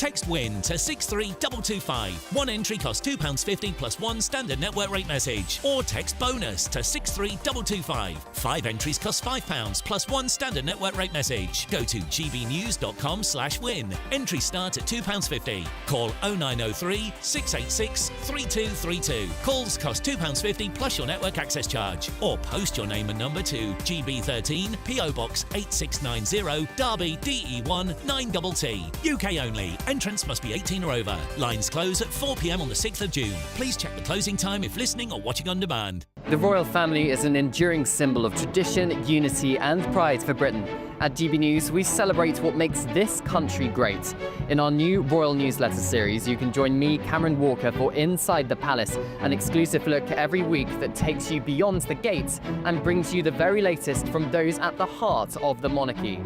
Text WIN to 63225. One entry costs £2.50 plus one standard network rate message. Or text BONUS to 63225. 5 entries cost £5 plus one standard network rate message. Go to gbnews.com/win. Entries start at £2.50. Call 0903 686 3232. Calls cost £2.50 plus your network access charge. Or post your name and number to GB13 PO Box 8690 Derby DE1 9TT. UK only. Entrance must be 18 or over. Lines close at 4 p.m. on the 6th of June. Please check the closing time if listening or watching on demand. The royal family is an enduring symbol of tradition, unity and pride for Britain. At GB News, we celebrate what makes this country great. In our new royal newsletter series, you can join me, Cameron Walker, for Inside the Palace, an exclusive look every week that takes you beyond the gates and brings you the very latest from those at the heart of the monarchy.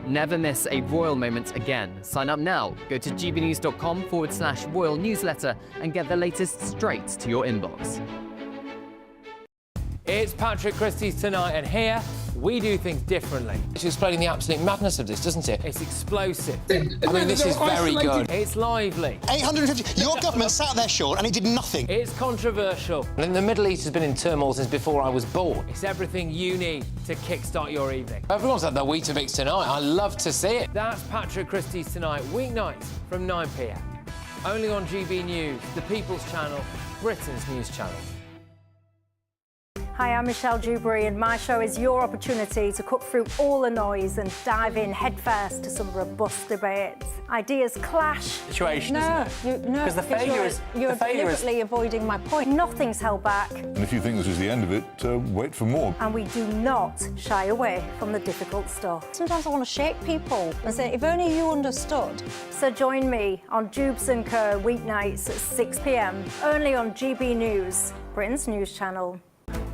Never miss a royal moment again. Sign up now. Go to gbnews.com/royal newsletter and get the latest straight to your inbox. It's Patrick Christys tonight, and here we do things differently. It's explaining the absolute madness of this, doesn't it? It's explosive. I mean, this is very good. It's lively. 850. Your government sat there, Sean, and it did nothing. It's controversial. And the Middle East has been in turmoil since before I was born. It's everything you need to kickstart your evening. Everyone's had their Weetabix tonight. I love to see it. That's Patrick Christys tonight, weeknights from 9 p.m. Only on GB News, the People's Channel, Britain's news channel. Hi, I'm Michelle Dewberry, and my show is your opportunity to cut through all the noise and dive in headfirst to some robust debates. Ideas clash. Situation, isn't it? No, because the failure is you're deliberately avoiding my point. Nothing's held back. And if you think this is the end of it, wait for more. And we do not shy away from the difficult stuff. Sometimes I want to shake people and say, if only you understood. So join me on Jubes and Co weeknights at 6 p.m. only on GB News, Britain's news channel.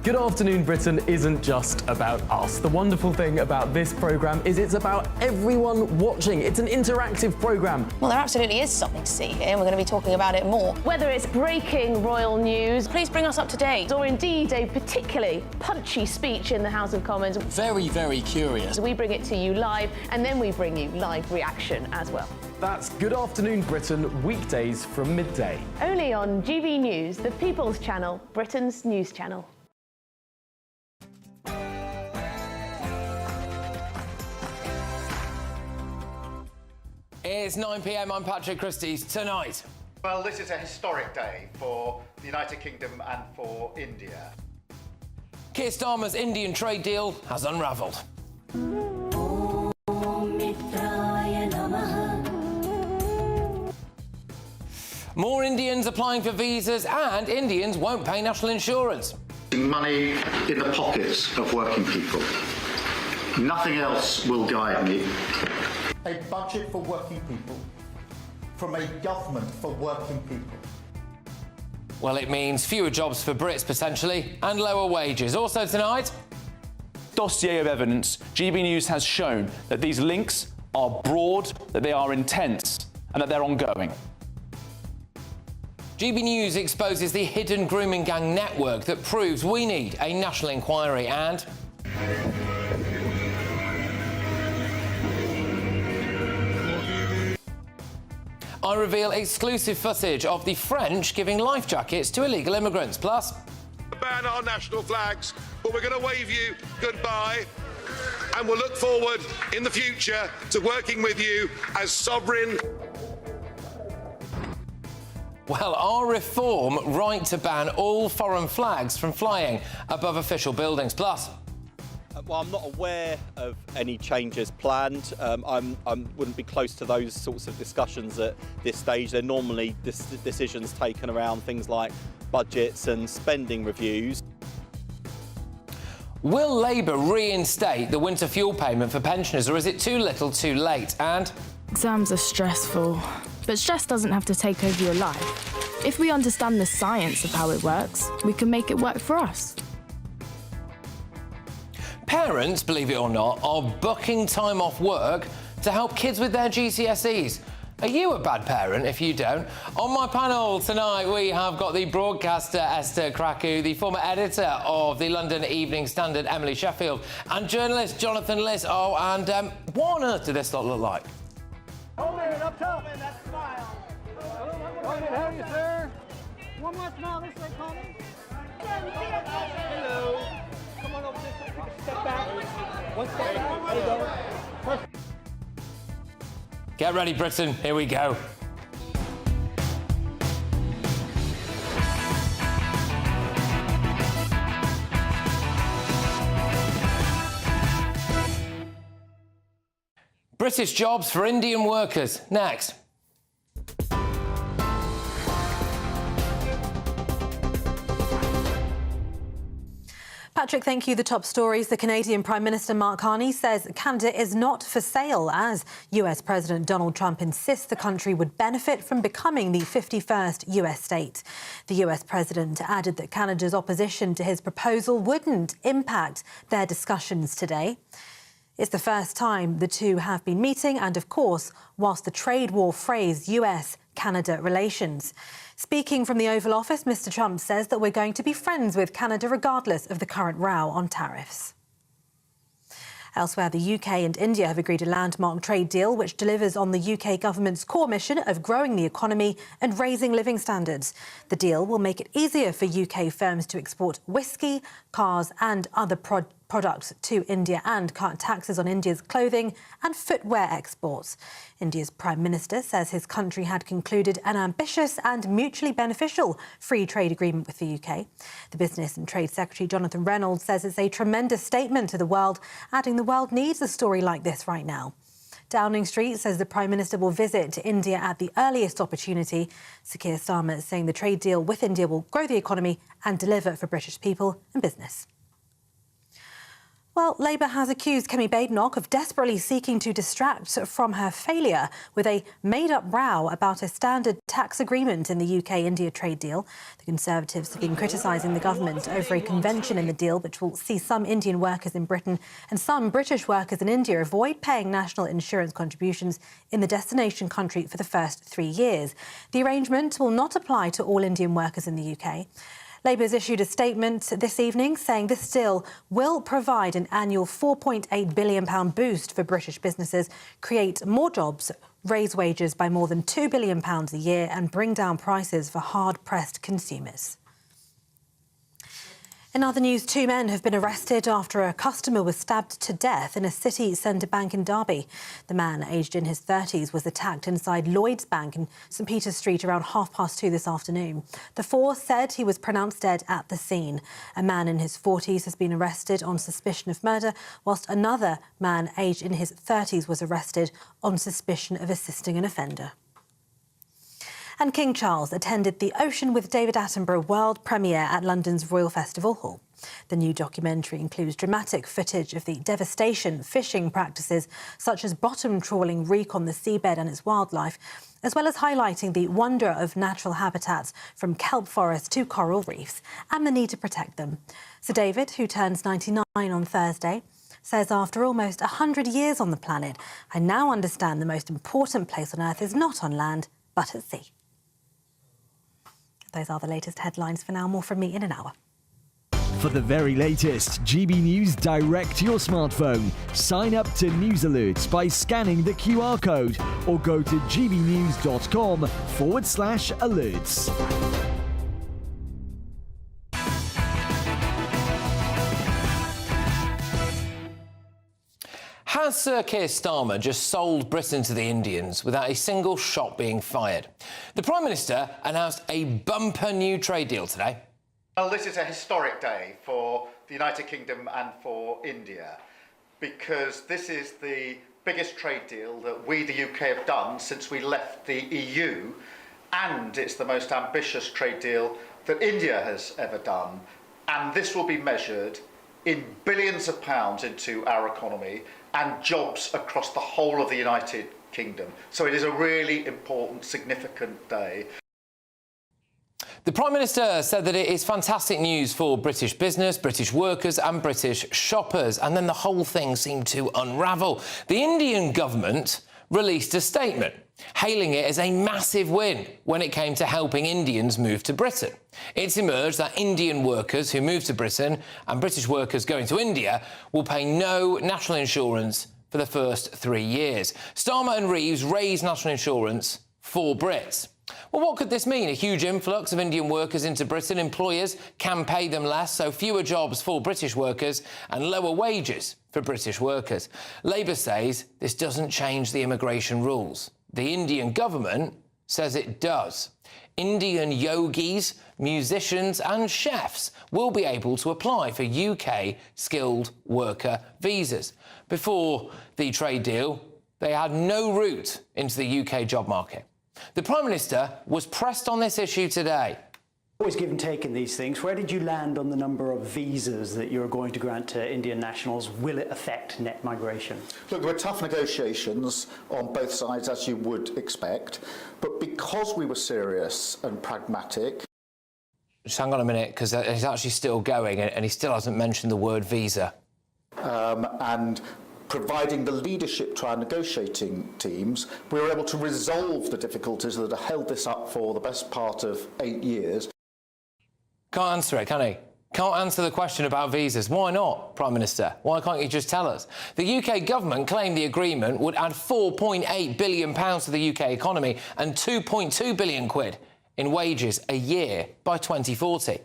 Good Afternoon Britain isn't just about us. The wonderful thing about this programme is it's about everyone watching. It's an interactive programme. Well, there absolutely is something to see here, and we're going to be talking about it more. Whether it's breaking royal news, Please bring us up to date. or indeed a particularly punchy speech in the House of Commons, Very, very curious. we bring it to you live, and then we bring you live reaction as well. That's Good Afternoon Britain, weekdays from midday. Only on GB News, the People's Channel, Britain's news channel. It's 9 p.m. I'm Patrick Christys. Tonight. Well, this is a historic day for the United Kingdom and for India. Keir Starmer's Indian trade deal has unravelled. More Indians applying for visas, and Indians won't pay national insurance. Money in the pockets of working people. Nothing else will guide me. A budget for working people from a government for working people. Well, it means fewer jobs for Brits, potentially, and lower wages. Also tonight... Dossier of evidence. GB News has shown that these links are broad, that they are intense, and that they're ongoing. GB News exposes the hidden grooming gang network that proves we need a national inquiry, and... I reveal exclusive footage of the French giving life jackets to illegal immigrants. Plus... ban our national flags, but we're going to wave you goodbye, and we'll look forward in the future to working with you as sovereign. Well, our reform right to ban all foreign flags from flying above official buildings. Plus... Well, I'm not aware of any changes planned. I wouldn't be close to those sorts of discussions at this stage. They're normally decisions taken around things like budgets and spending reviews. Will Labour reinstate the winter fuel payment for pensioners, or is it too little too late? And... exams are stressful, but stress doesn't have to take over your life. If we understand the science of how it works, we can make it work for us. Parents, believe it or not, are booking time off work to help kids with their GCSEs. Are you a bad parent if you don't? On my panel tonight, we have got the broadcaster Esther Krakow, the former editor of the London Evening Standard, Emily Sheffield, and journalist Jonathan Liss. Oh, and what on earth did this lot look like? Hold it up top. That smile. Hold it, how are you, sir? One more smile this way, Connie. Hello. Come on over this way. Take a step back. One step back. There you go. Perfect. Get ready, Britain. Here we go. British jobs for Indian workers. Next. Patrick, thank you. The top stories. The Canadian Prime Minister Mark Carney says Canada is not for sale as US President Donald Trump insists the country would benefit from becoming the 51st US state. The US President added that Canada's opposition to his proposal wouldn't impact their discussions today. It's the first time the two have been meeting and, of course, whilst the trade war frays US-Canada relations. Speaking from the Oval Office, Mr Trump says that we're going to be friends with Canada regardless of the current row on tariffs. Elsewhere, the UK and India have agreed a landmark trade deal which delivers on the UK government's core mission of growing the economy and raising living standards. The deal will make it easier for UK firms to export whiskey, cars and other products to India and cut taxes on India's clothing and footwear exports. India's Prime Minister says his country had concluded an ambitious and mutually beneficial free trade agreement with the UK. The Business and Trade Secretary Jonathan Reynolds says it's a tremendous statement to the world, adding the world needs a story like this right now. Downing Street says the Prime Minister will visit India at the earliest opportunity. Sir Keir Starmer is saying the trade deal with India will grow the economy and deliver for British people and business. Well, Labour has accused Kemi Badenoch of desperately seeking to distract from her failure with a made-up row about a standard tax agreement in the UK-India trade deal. The Conservatives have been criticising the government over a convention in the deal which will see some Indian workers in Britain and some British workers in India avoid paying national insurance contributions in the destination country for the first 3 years. The arrangement will not apply to all Indian workers in the UK. Labour has issued a statement this evening saying this deal will provide an annual £4.8 billion boost for British businesses, create more jobs, raise wages by more than £2 billion a year and bring down prices for hard-pressed consumers. In other news, 2 men have been arrested after a customer was stabbed to death in a city centre bank in Derby. The man, aged in his 30s, was attacked inside Lloyd's Bank in St Peter's Street around 2:30 this afternoon. The force said he was pronounced dead at the scene. A man in his 40s has been arrested on suspicion of murder, whilst another man aged in his 30s was arrested on suspicion of assisting an offender. And King Charles attended the Ocean with David Attenborough world premiere at London's Royal Festival Hall. The new documentary includes dramatic footage of the devastation fishing practices such as bottom trawling wreak on the seabed and its wildlife, as well as highlighting the wonder of natural habitats from kelp forests to coral reefs and the need to protect them. Sir David, who turns 99 on Thursday, says after almost 100 years on the planet, I now understand the most important place on Earth is not on land, but at sea. Those are the latest headlines for now. More from me in an hour. For the very latest GB News direct to your smartphone, sign up to News Alerts by scanning the QR code or go to gbnews.com/alerts. Has Sir Keir Starmer just sold Britain to the Indians without a single shot being fired? The Prime Minister announced a bumper new trade deal today. Well, this is a historic day for the United Kingdom and for India, because this is the biggest trade deal that we, the UK, have done since we left the EU, and it's the most ambitious trade deal that India has ever done. And this will be measured in billions of pounds into our economy and jobs across the whole of the United Kingdom. So it is a really important, significant day. The Prime Minister said that it is fantastic news for British business, British workers and British shoppers, and then the whole thing seemed to unravel. The Indian government released a statement, hailing it as a massive win when it came to helping Indians move to Britain. It's emerged that Indian workers who move to Britain and British workers going to India will pay no national insurance for the first 3 years. Starmer and Reeves raised national insurance for Brits. Well, what could this mean? A huge influx of Indian workers into Britain. Employers can pay them less, so fewer jobs for British workers and lower wages for British workers. Labour says this doesn't change the immigration rules. The Indian government says it does. Indian yogis, musicians and chefs will be able to apply for UK skilled worker visas. Before the trade deal, they had no route into the UK job market. The Prime Minister was pressed on this issue today. Always give and take in these things. Where did you land on the number of visas that you're going to grant to Indian nationals? Will it affect net migration? Look, there were tough negotiations on both sides, as you would expect, but because we were serious and pragmatic... Just hang on a minute, because he's actually still going and he still hasn't mentioned the word visa. And providing the leadership to our negotiating teams, we were able to resolve the difficulties that have held this up for the best part of 8 years. Can't answer it, can he? Can't answer the question about visas. Why not, Prime Minister? Why can't you just tell us? The UK government claimed the agreement would add £4.8 billion to the UK economy and 2.2 billion quid in wages a year by 2040.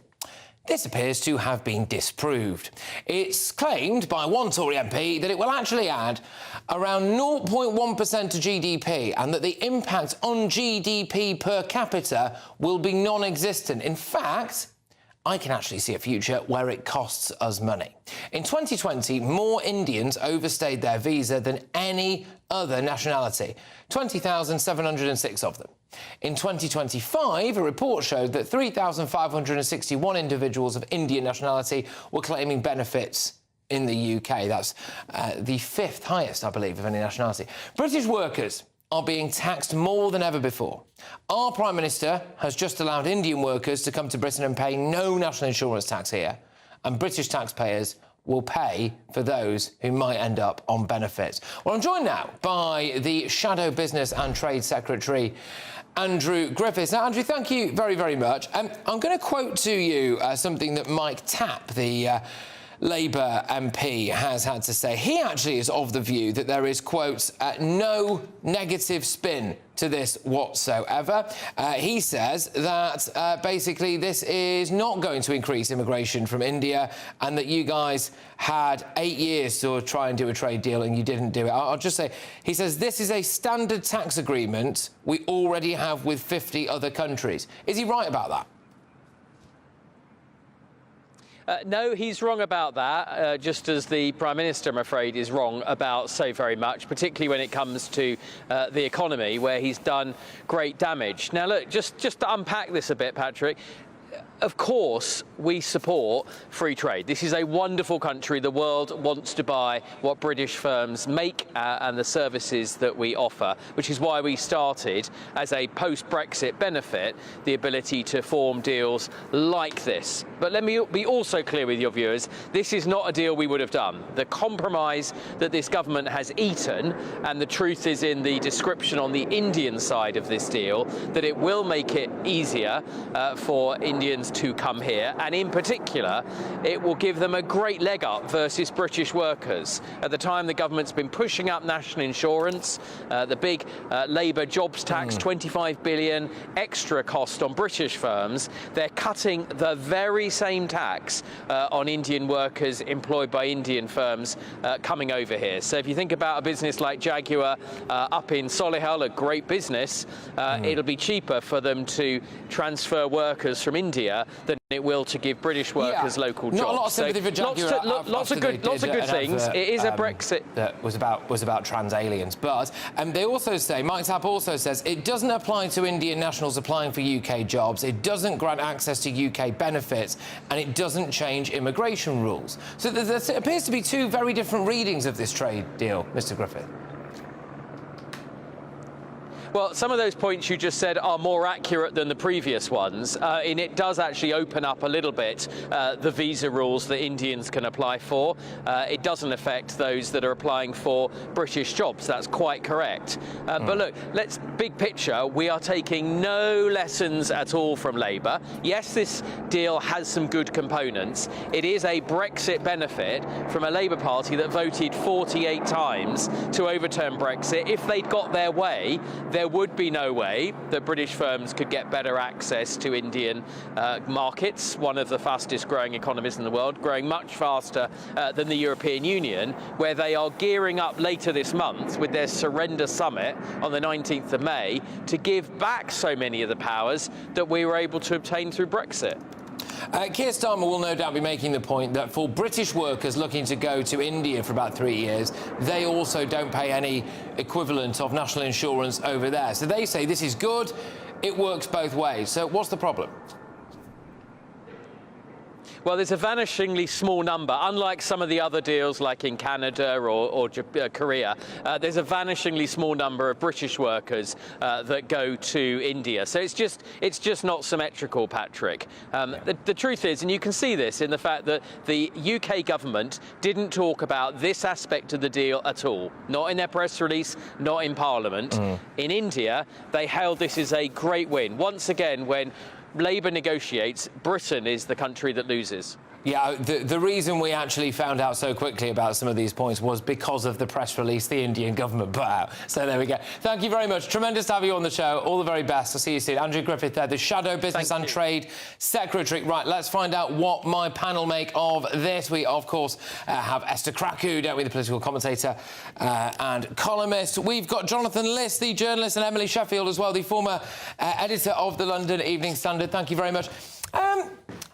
This appears to have been disproved. It's claimed by one Tory MP that it will actually add around 0.1% to GDP and that the impact on GDP per capita will be non-existent. In fact, I can actually see a future where it costs us money. In 2020, more Indians overstayed their visa than any other nationality, 20,706 of them. In 2025, a report showed that 3,561 individuals of Indian nationality were claiming benefits in the UK. That's the 5th highest, I believe, of any nationality. British workers are being taxed more than ever before. Our Prime Minister has just allowed Indian workers to come to Britain and pay no national insurance tax here, and British taxpayers will pay for those who might end up on benefits. Well, I'm joined now by the Shadow Business and Trade Secretary, Andrew Griffiths. Now, Andrew, thank you very, very much. I'm going to quote to you something that Mike Tapp, the Labour MP, has had to say. He actually is of the view that there is, quote, no negative spin to this whatsoever. He says that basically this is not going to increase immigration from India and that you guys had 8 years to try and do a trade deal and you didn't do it. I'll just say, he says this is a standard tax agreement we already have with 50 other countries. Is he right about that? No, he's wrong about that, just as the Prime Minister, I'm afraid, is wrong about so very much, particularly when it comes to the economy, where he's done great damage. Now, look, just to unpack this a bit, Patrick, of course, we support free trade. This is a wonderful country. The world wants to buy what British firms make and the services that we offer, which is why we started, as a post-Brexit benefit, the ability to form deals like this. But let me be also clear with your viewers, this is not a deal we would have done. The compromise that this government has eaten, and the truth is in the description on the Indian side of this deal, that it will make it easier for Indians to come here, and in particular it will give them a great leg up versus British workers. At the time, the government's been pushing up national insurance, the big Labour jobs tax, 25 billion extra cost on British firms. They're cutting the very same tax on Indian workers employed by Indian firms coming over here. So if you think about a business like Jaguar up in Solihull, a great business, it'll be cheaper for them to transfer workers from India than it will to give British workers local jobs. Not a lot of sympathy for Jaguar. Lots of good things. It is a Brexit that was about trans aliens, but they also say, Mike Tapp also says, it doesn't apply to Indian nationals applying for UK jobs. It doesn't grant access to UK benefits, and it doesn't change immigration rules. So there appears to be two very different readings of this trade deal, Mr. Griffith. Well, some of those points you just said are more accurate than the previous ones, and it does actually open up a little bit the visa rules that Indians can apply for. It doesn't affect those that are applying for British jobs. That's quite correct. But look, big picture, we are taking no lessons at all from Labour. Yes, this deal has some good components. It is a Brexit benefit from a Labour Party that voted 48 times to overturn Brexit. If they'd got their way, there would be no way that British firms could get better access to Indian markets, one of the fastest growing economies in the world, growing much faster than the European Union, where they are gearing up later this month with their Surrender Summit on the 19th of May to give back so many of the powers that we were able to obtain through Brexit. Keir Starmer will no doubt be making the point that for British workers looking to go to India for about 3 years, they also don't pay any equivalent of national insurance over there. So they say this is good, it works both ways. So what's the problem? Well, there's a vanishingly small number. Unlike some of the other deals like in Canada or Korea, there's a vanishingly small number of British workers that go to India. So it's just not symmetrical, Patrick. The truth is, and you can see this in the fact that the UK government didn't talk about this aspect of the deal at all. Not in their press release, not in Parliament. In India, they hailed this as a great win. Once again, when Labour negotiates, Britain is the country that loses. Yeah, the reason we actually found out so quickly about some of these points was because of the press release the Indian government put out. So there we go. Thank you very much. Tremendous to have you on the show. All the very best. I'll see you soon. Andrew Griffith there, the Shadow Business and Trade Secretary. Right, let's find out what my panel make of this. We, of course, have Esther Kraku, don't we, the political commentator and columnist. We've got Jonathan List, the journalist, and Emily Sheffield as well, the former editor of the London Evening Standard. Thank you very much.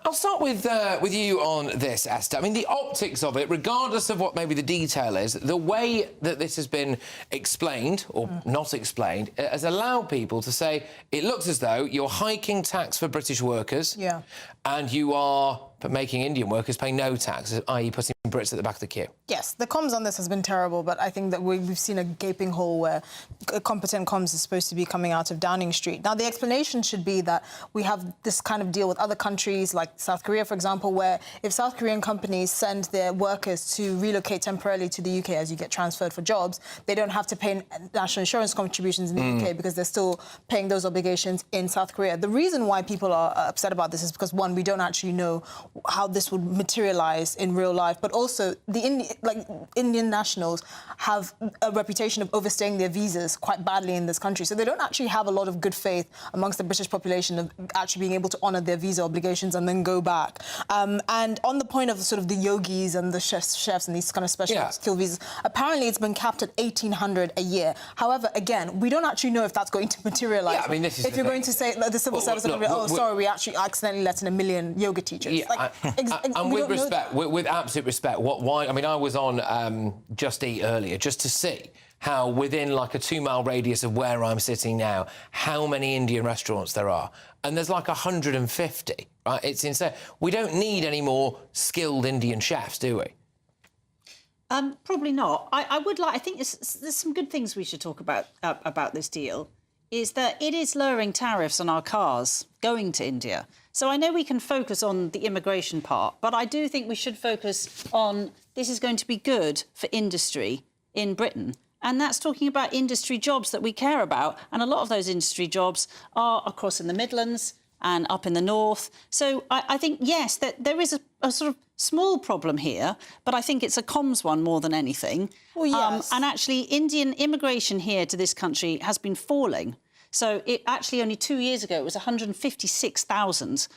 I'll start with you on this, Esther. I mean, the optics of it, regardless of what maybe the detail is, the way that this has been explained, or not explained, has allowed people to say it looks as though you're hiking tax for British workers, and you are making Indian workers pay no tax, i.e. putting Brits at the back of the queue. Yes, the comms on this has been terrible, but I think that we've seen a gaping hole where competent comms is supposed to be coming out of Downing Street. Now, the explanation should be that we have this kind of deal with other countries, like South Korea, for example, where if South Korean companies send their workers to relocate temporarily to the UK as you get transferred for jobs, they don't have to pay national insurance contributions in the UK because they're still paying those obligations in South Korea. The reason why people are upset about this is because, one, we don't actually know how this would materialise in real life, but also the Indian nationals have a reputation of overstaying their visas quite badly in this country, so they don't actually have a lot of good faith amongst the British population of actually being able to honour their visa obligations and then go back. And on the point of sort of the yogis and the chefs and these kind of special skill visas, apparently it's been capped at 1,800 a year. However, again, we don't actually know if that's going to materialise. Yeah, I mean, this is if you're going to say the civil service are going to be, oh, sorry, we actually accidentally let in 1 million yoga teachers. Yeah, and with absolute respect, why? I mean, I was on Just Eat earlier just to see how within like a 2-mile radius of where I'm sitting now, how many Indian restaurants there are. And there's like 150, right? It's insane. We don't need any more skilled Indian chefs, do we? Probably not. I think there's some good things we should talk about this deal, is that it is lowering tariffs on our cars going to India. So I know we can focus on the immigration part, but I do think we should focus on this is going to be good for industry in Britain. And that's talking about industry jobs that we care about. And a lot of those industry jobs are across in the Midlands and up in the north. So I think, yes, that there is a sort of small problem here, but I think it's a comms one more than anything. Well, yes. And actually, Indian immigration here to this country has been falling. So it actually only 2 years ago, it was 156,000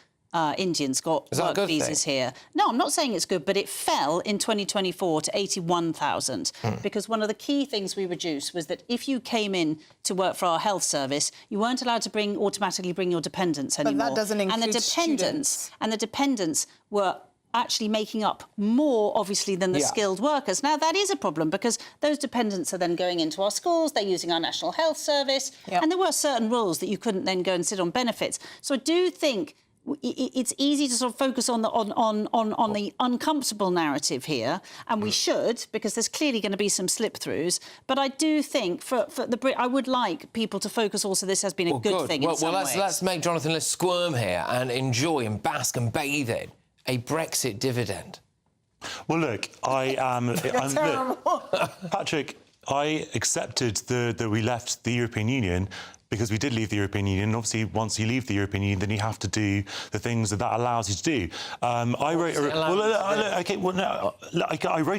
Indians got work visas here. No, I'm not saying it's good, but it fell in 2024 to 81,000 because one of the key things we reduced was that if you came in to work for our health service, you weren't allowed to automatically bring your dependents anymore. But that doesn't include students. And the dependents were actually making up more, obviously, than the skilled workers. Now, that is a problem because those dependents are then going into our schools, they're using our National Health Service, and there were certain rules that you couldn't then go and sit on benefits. So I do think it's easy to sort of focus on the uncomfortable narrative here, and we should, because there's clearly going to be some slip-throughs. But I do think for the Brit, I would like people to focus also this has been a good thing in some ways. Let's make Jonathan, let's squirm here and enjoy and bask and bathe in a Brexit dividend. Well, look, Patrick, I accepted that we left the European Union because we did leave the European Union. Obviously, once you leave the European Union, then you have to do the things that allows you to do. I wrote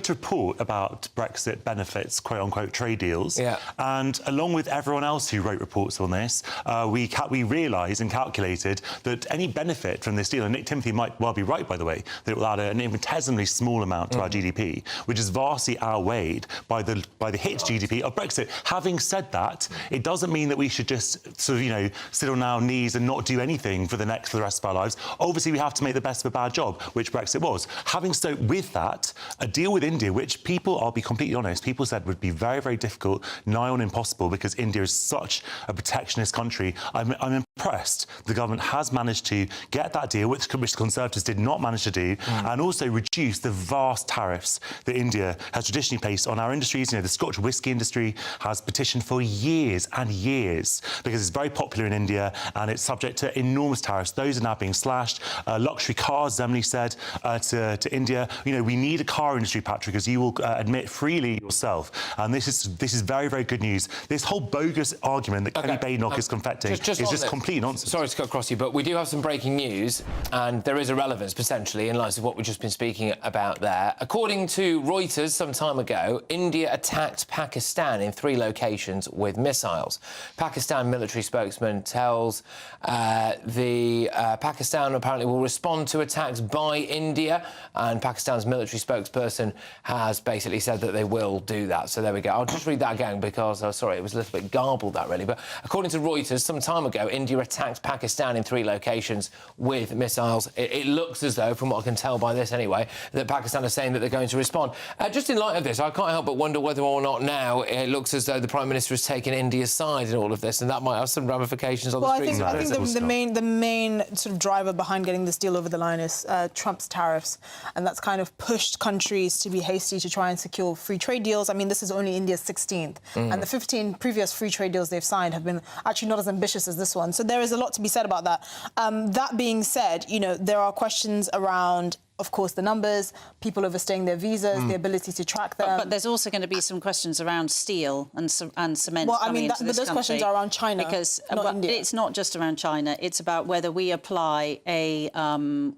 a report about Brexit benefits, quote-unquote, trade deals. Yeah. And along with everyone else who wrote reports on this, we realised and calculated that any benefit from this deal, and Nick Timothy might well be right, by the way, that it will add an infinitesimally small amount to our GDP, which is vastly outweighed by the hit GDP of Brexit. Having said that, it doesn't mean that we should just sort of, sit on our knees and not do anything for the rest of our lives. Obviously, we have to make the best of a bad job, which Brexit was. Having so with that, a deal with India, which people, I'll be completely honest, people said would be very, very difficult, nigh on impossible, because India is such a protectionist country. I'm impressed the government has managed to get that deal, which the Conservatives did not manage to do, and also reduce the vast tariffs that India has traditionally placed on our industries. The Scotch whisky industry has petitioned for years and years because it's very popular in India and it's subject to enormous tariffs. Those are now being slashed. Luxury cars, Zemley said to India, we need a car industry, Patrick, as you will admit freely yourself. And this is very, very good news. This whole bogus argument that Kenny Badenoch is confecting is just complete nonsense. Sorry to cut across you, but we do have some breaking news, and there is a relevance, potentially, in light of what we've just been speaking about there. According to Reuters some time ago, India attacked Pakistan in 3 locations with missiles. Pakistan military spokesman tells Pakistan apparently will respond to attacks by India, and Pakistan's military spokesperson has basically said that they will do that. So there we go. I'll just read that again because, sorry, it was a little bit garbled, that really. But according to Reuters, some time ago, India attacked Pakistan in 3 locations with missiles. It looks as though, from what I can tell by this anyway, that Pakistan is saying that they're going to respond. Just in light of this, I can't help but wonder whether or not now it looks as though the Prime Minister has taken India's side in all of this, and that might have some ramifications on the streets. I think the main sort of driver behind getting this deal over the line is Trump's tariffs, and that's kind of pushed countries to be hasty to try and secure free trade deals. I mean, this is only India's 16th, and the 15 previous free trade deals they've signed have been actually not as ambitious as this one. So there is a lot to be said about that. That being said, there are questions around, of course, the numbers, people overstaying their visas, the ability to track them. But there's also going to be some questions around steel and cement. Well, coming into this those country, questions are around China, because not India. It's not just around China. It's about whether we apply a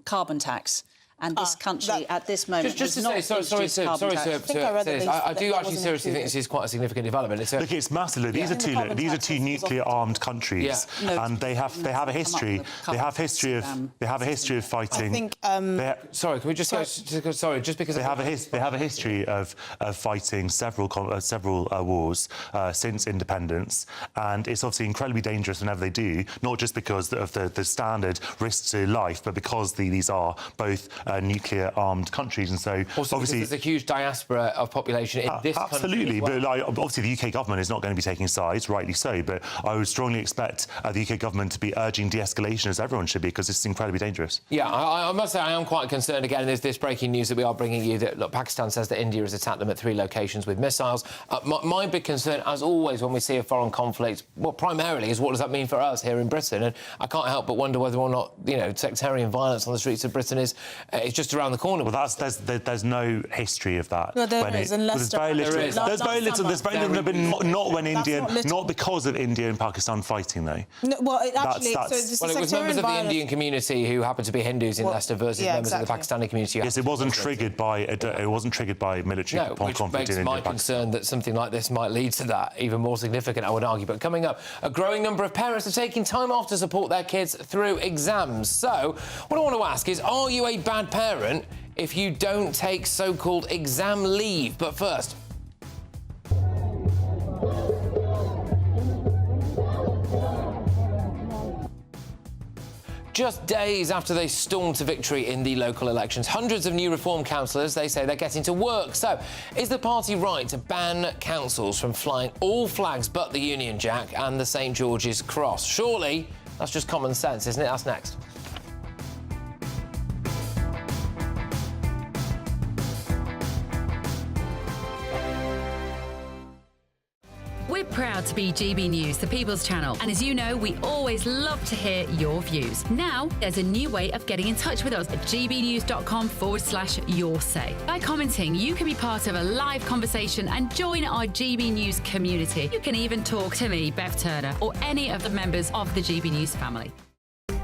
carbon tax. And this country, at this moment, just to say, sorry, sir, I do actually seriously think this is quite a significant development. Look, it's massive. Look, these are two nuclear-armed countries, and they have a history. They have a history of fighting. Sorry, can we just go? Sorry, just because they have a history of fighting several wars since independence, and it's obviously incredibly dangerous whenever they do. Not just because of the standard risks to life, but because these are both nuclear-armed countries, and so also obviously there's a huge diaspora of population in this country. Absolutely, as well. but obviously the UK government is not going to be taking sides, rightly so. But I would strongly expect the UK government to be urging de-escalation, as everyone should be, because this is incredibly dangerous. Yeah, I must say I am quite concerned. Again, there's this breaking news that we are bringing you that Pakistan says that India has attacked them at 3 locations with missiles. My big concern, as always, when we see a foreign conflict, well, primarily is what does that mean for us here in Britain? And I can't help but wonder whether or not sectarian violence on the streets of Britain is just around the corner. Well, there's no history of that. No, there is. There's very little. Not when India, not because of India and Pakistan fighting, though. No, well, it was members of the Indian community who happened to be Hindus in Leicester versus members of the Pakistani community. Yes, it wasn't triggered by military conflict. Which makes my concern that something like this might lead to that even more significant, I would argue. But coming up, a growing number of parents are taking time off to support their kids through exams. So, what I want to ask is, are you a bad parent if you don't take so-called exam leave? But first, just days after they stormed to victory in the local elections, hundreds of new Reform councillors, they say they're getting to work. So, is the party right to ban councils from flying all flags but the Union Jack and the St George's Cross? Surely that's just common sense, isn't it? That's next. to be GB News, the People's Channel. And as you know, we always love to hear your views. Now, there's a new way of getting in touch with us at gbnews.com/yoursay. By commenting, you can be part of a live conversation and join our GB News community. You can even talk to me, Bev Turner, or any of the members of the GB News family.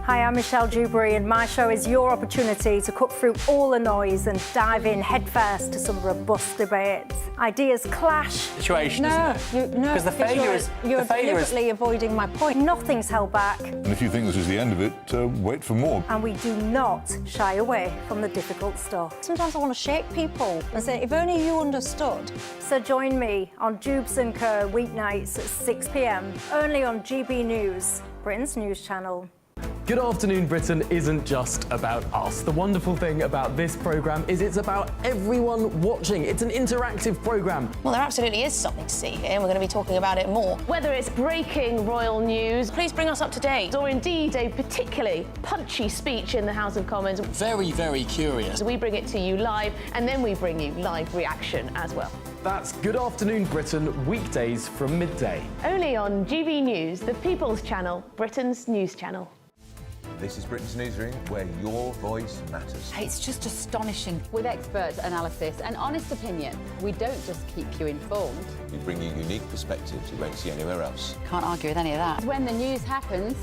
Hi, I'm Michelle Dewberry, and my show is your opportunity to cut through all the noise and dive in headfirst to some robust debates. Ideas clash. Situation, isn't it? No, Because the failure is... You're the failure is... deliberately avoiding my point. Nothing's held back. And if you think this is the end of it, wait for more. And we do not shy away from the difficult stuff. Sometimes I want to shake people and say, if only you understood. So join me on Jubes and Co weeknights at 6 p.m, only on GB News, Britain's news channel. Good Afternoon Britain isn't just about us. The wonderful thing about this programme is it's about everyone watching. It's an interactive programme. Well, there absolutely is something to see here, and we're going to be talking about it more. Whether it's breaking royal news, Please bring us up to date. or indeed a particularly punchy speech in the House of Commons, Very, very curious. we bring it to you live, and then we bring you live reaction as well. That's Good Afternoon Britain, weekdays from midday. Only on GB News, the People's Channel, Britain's news channel. This is Britain's Newsroom, where your voice matters. It's just astonishing. With expert analysis and honest opinion, we don't just keep you informed. We bring you unique perspectives you won't see anywhere else. Can't argue with any of that. When the news happens,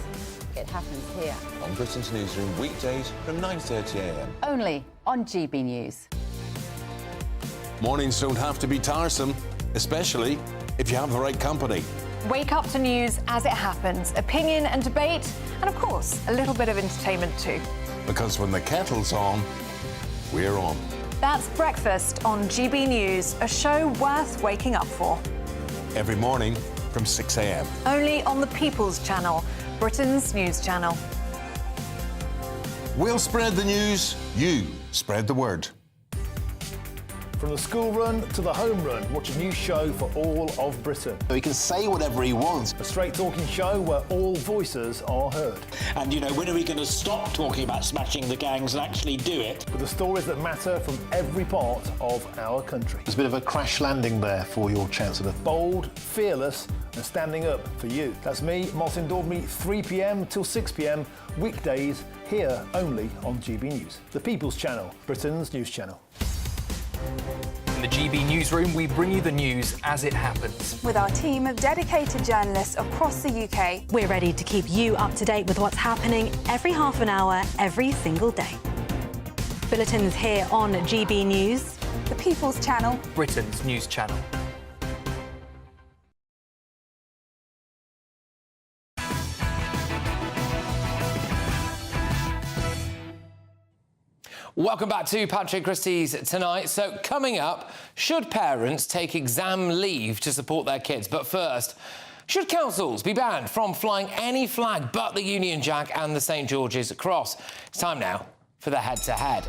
it happens here. On Britain's Newsroom, weekdays from 9:30 a.m. Only on GB News. Mornings don't have to be tiresome, especially if you have the right company. Wake up to news as it happens, opinion and debate, and of course, a little bit of entertainment too. Because when the kettle's on, we're on. That's Breakfast on GB News, a show worth waking up for. Every morning from 6 a.m. Only on the People's Channel, Britain's news channel. We'll spread the news, you spread the word. From the school run to the home run, watch a new show for all of Britain. He can say whatever he wants. A straight-talking show where all voices are heard. And, you know, when are we going to stop talking about smashing the gangs and actually do it? With the stories that matter from every part of our country. There's a bit of a crash landing there for your Chancellor. Bold, fearless and standing up for you. That's me, Martin Daubney, 3 p.m. till 6 p.m, weekdays, here only on GB News. The People's Channel, Britain's news channel. In the GB Newsroom, we bring you the news as it happens. With our team of dedicated journalists across the UK, we're ready to keep you up to date with what's happening every half an hour, every single day. Bulletins here on GB News, the People's Channel, Britain's news channel. Welcome back to Patrick Christys tonight. So coming up, should parents take exam leave to support their kids? But first, should councils be banned from flying any flag but the Union Jack and the St George's Cross? It's time now for the head-to-head.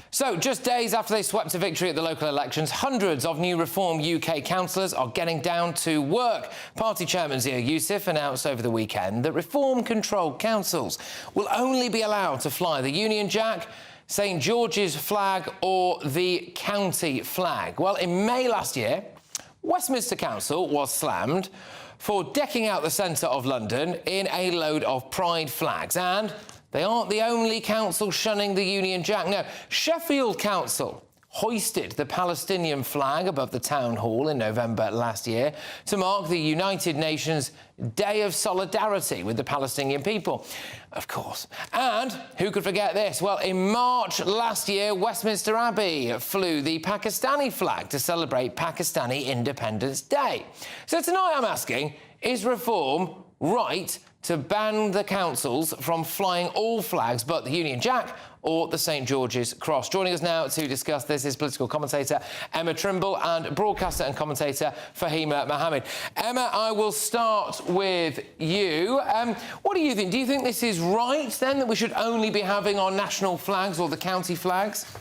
So, just days after they swept to victory at the local elections, hundreds of new Reform UK councillors are getting down to work. Party chairman Zia Youssef announced over the weekend that Reform-controlled councils will only be allowed to fly the Union Jack, St George's flag or the county flag. Well, in May last year, Westminster Council was slammed for decking out the centre of London in a load of pride flags. And they aren't the only council shunning the Union Jack. No, Sheffield Council hoisted the Palestinian flag above the town hall in November last year to mark the United Nations Day of Solidarity with the Palestinian people, of course. And who could forget this? Well, in March last year, Westminster Abbey flew the Pakistani flag to celebrate Pakistani Independence Day. So tonight I'm asking, is Reform right to ban the councils from flying all flags but the Union Jack or the St George's Cross? Joining us now to discuss this is political commentator Emma Trimble and broadcaster and commentator Fahima Mohammed. Emma, I will start with you. What do you think? Do you think this is right, then, that we should only be having our national flags or the county flags?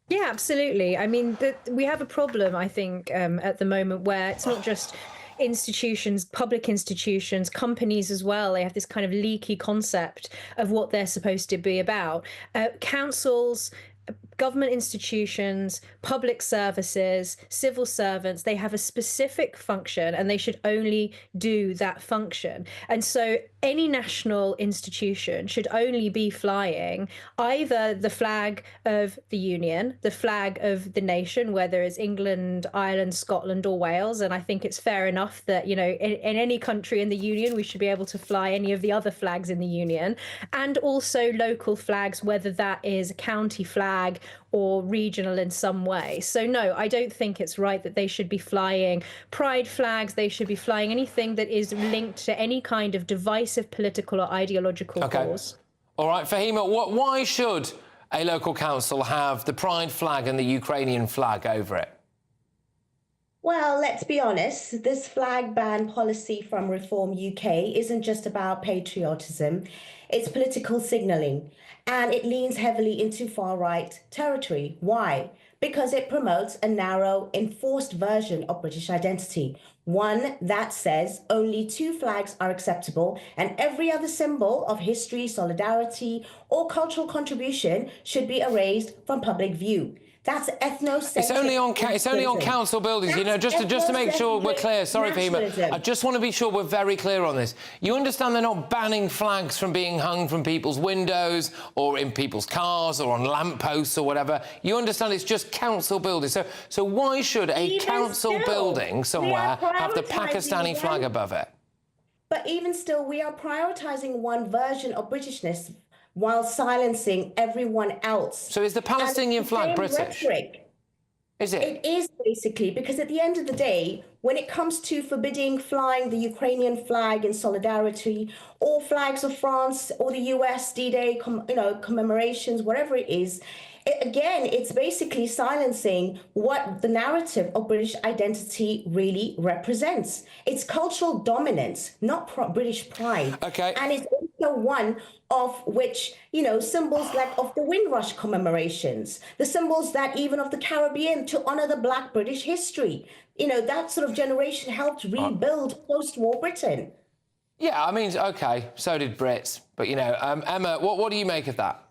Yeah, absolutely. I mean, we have a problem, I think, at the moment where it's not just institutions, public institutions, companies as well. They have this kind of leaky concept of what they're supposed to be about. Councils government institutions, public services, civil servants, they have a specific function and they should only do that function. And so any national institution should only be flying either the flag of the Union, the flag of the nation, whether it's England, Ireland, Scotland or Wales. And I think it's fair enough that, you know, in any country in the Union, we should be able to fly any of the other flags in the Union, and also local flags, whether that is a county flag or regional in some way. So no, I don't think it's right that they should be flying pride flags. They should be flying anything that is linked to any kind of divisive political or ideological cause. All right, Fahima, why should a local council have the pride flag and the Ukrainian flag over it? Well, let's be honest, this flag ban policy from Reform UK isn't just about patriotism, it's political signalling, and it leans heavily into far-right territory. Why? Because it promotes a narrow, enforced version of British identity, one that says only two flags are acceptable and every other symbol of history, solidarity, or cultural contribution should be erased from public view. That's ethnocentric. It's only on council buildings, you know, just to make sure we're clear. Sorry, Fahima. I just want to be sure we're very clear on this. You understand they're not banning flags from being hung from people's windows or in people's cars or on lampposts or whatever. You understand it's just council buildings. So why should a council building somewhere have the Pakistani flag above it? But even still, we are prioritising one version of Britishness while silencing everyone else. So is the Palestinian flag British? Rhetoric, is it? It is, basically, because at the end of the day, when it comes to forbidding flying the Ukrainian flag in solidarity, or flags of France or the US D-Day, commemorations, whatever it is, again, it's basically silencing what the narrative of British identity really represents. It's cultural dominance, not British pride. Okay. And it's also one of which, you know, symbols like of the Windrush commemorations, the symbols that even of the Caribbean to honor the Black British history. You know, that sort of generation helped rebuild post-war Britain. Yeah, I mean, OK, so did Brits. But, you know, Emma, what do you make of that?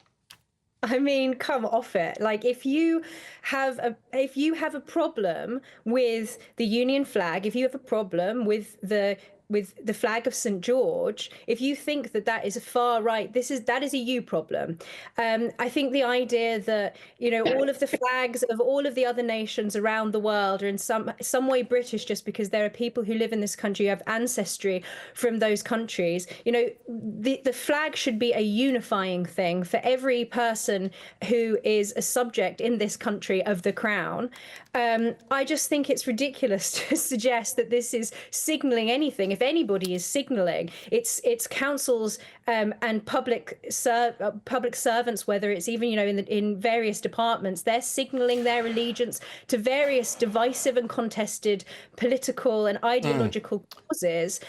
I mean, come off it. Like, if you have a problem with the Union flag, if you have a problem with the flag of St. George, if you think that that is a far right, that is a you problem. I think the idea that, you know, all of the flags of all of the other nations around the world are in some way British just because there are people who live in this country who have ancestry from those countries. You know, the flag should be a unifying thing for every person who is a subject in this country of the crown. I just think it's ridiculous to suggest that this is signalling anything. If anybody is signalling, it's councils and public servants, whether it's even, you know, in various departments, they're signalling their allegiance to various divisive and contested political and ideological causes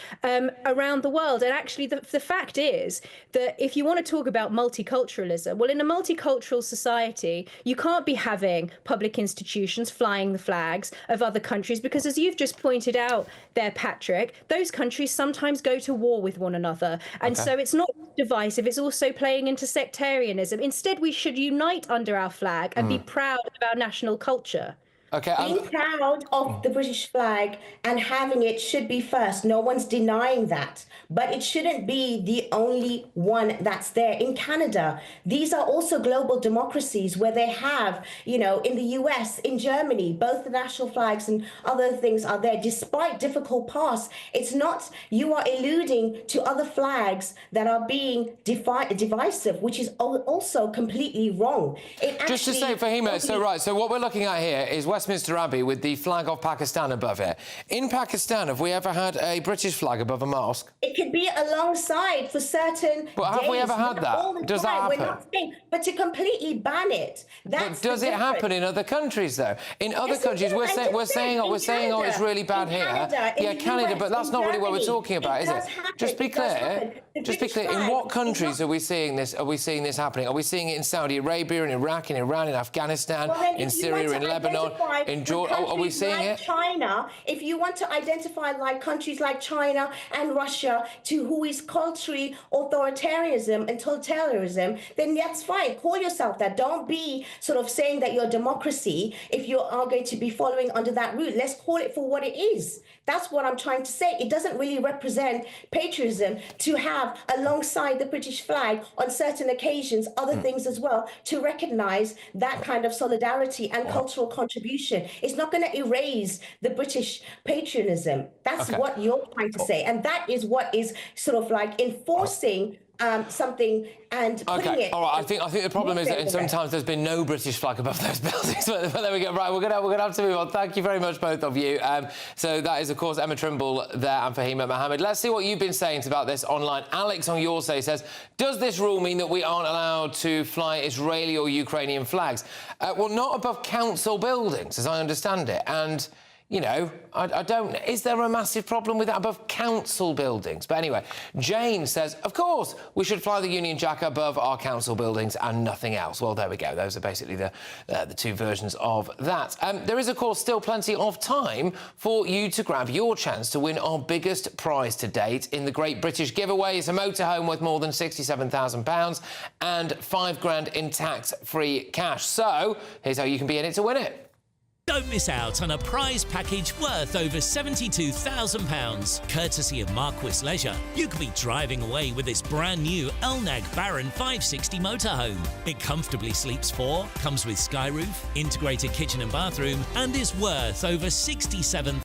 around the world. And actually, the fact is that if you want to talk about multiculturalism, well, in a multicultural society, you can't be having public institutions flying the flags of other countries because, as you've just pointed out there, Patrick, those countries sometimes go to war with one another. And so it's not divisive, it's also playing into sectarianism. Instead, we should unite under our flag and be proud of our national culture. Being proud of the British flag and having it should be first. No one's denying that. But it shouldn't be the only one that's there. In Canada, these are also global democracies where they have, you know, in the US, in Germany, both the national flags and other things are there. Despite difficult past, it's not, you are alluding to other flags that are being divisive, which is also completely wrong. Just to say, Fahima, so what we're looking at here is Westminster Abbey with the flag of Pakistan above it. In Pakistan, have we ever had a British flag above a mosque? It could be alongside for certain But have we ever had that? Does that happen? We're not saying, but to completely ban it, that's But does it happen in other countries, though? In other countries, we're saying, oh, it's really bad here. Yeah, Canada, but that's not really what we're talking about, is it? Just be clear. Just be clear. In what countries are we seeing this? Are we seeing this happening? Are we seeing it in Saudi Arabia, in Iraq, in Iran, in Afghanistan, in Syria, in Lebanon? why in Jordan. Are we seeing like it? China, if you want to identify like countries like China and Russia to who is culturally authoritarianism and totalitarianism, then that's fine. Call yourself that. Don't be sort of saying that you're a democracy if you are going to be following under that route. Let's call it for what it is. That's what I'm trying to say. It doesn't really represent patriotism to have alongside the British flag on certain occasions other things as well, to recognise that kind of solidarity and cultural contribution. It's not going to erase the British patriotism. That's what you're trying to say. And that is what is sort of like enforcing something and putting it. All right. I think the problem is that sometimes there's been no British flag above those buildings. But there we go. Right, we're gonna have to move on. Thank you very much, both of you. So that is, of course, Emma Trimble there and Fahima Mohammed. Let's see what you've been saying about this online. Alex on your say says, does this rule mean that we aren't allowed to fly Israeli or Ukrainian flags? Well, not above council buildings, as I understand it. And you know, I don't... Is there a massive problem with that above council buildings? But anyway, Jane says, of course, we should fly the Union Jack above our council buildings and nothing else. Well, there we go. Those are basically the two versions of that. There is, of course, still plenty of time for you to grab your chance to win our biggest prize to date in the Great British Giveaway. It's a motorhome worth more than £67,000 and £5,000 in tax-free cash. So, here's how you can be in it to win it. Don't miss out on a prize package worth over £72,000, courtesy of Marquis Leisure. You could be driving away with this brand new Elnag Baron 560 motorhome. It comfortably sleeps 4, comes with sky roof, integrated kitchen and bathroom, and is worth over £67,000.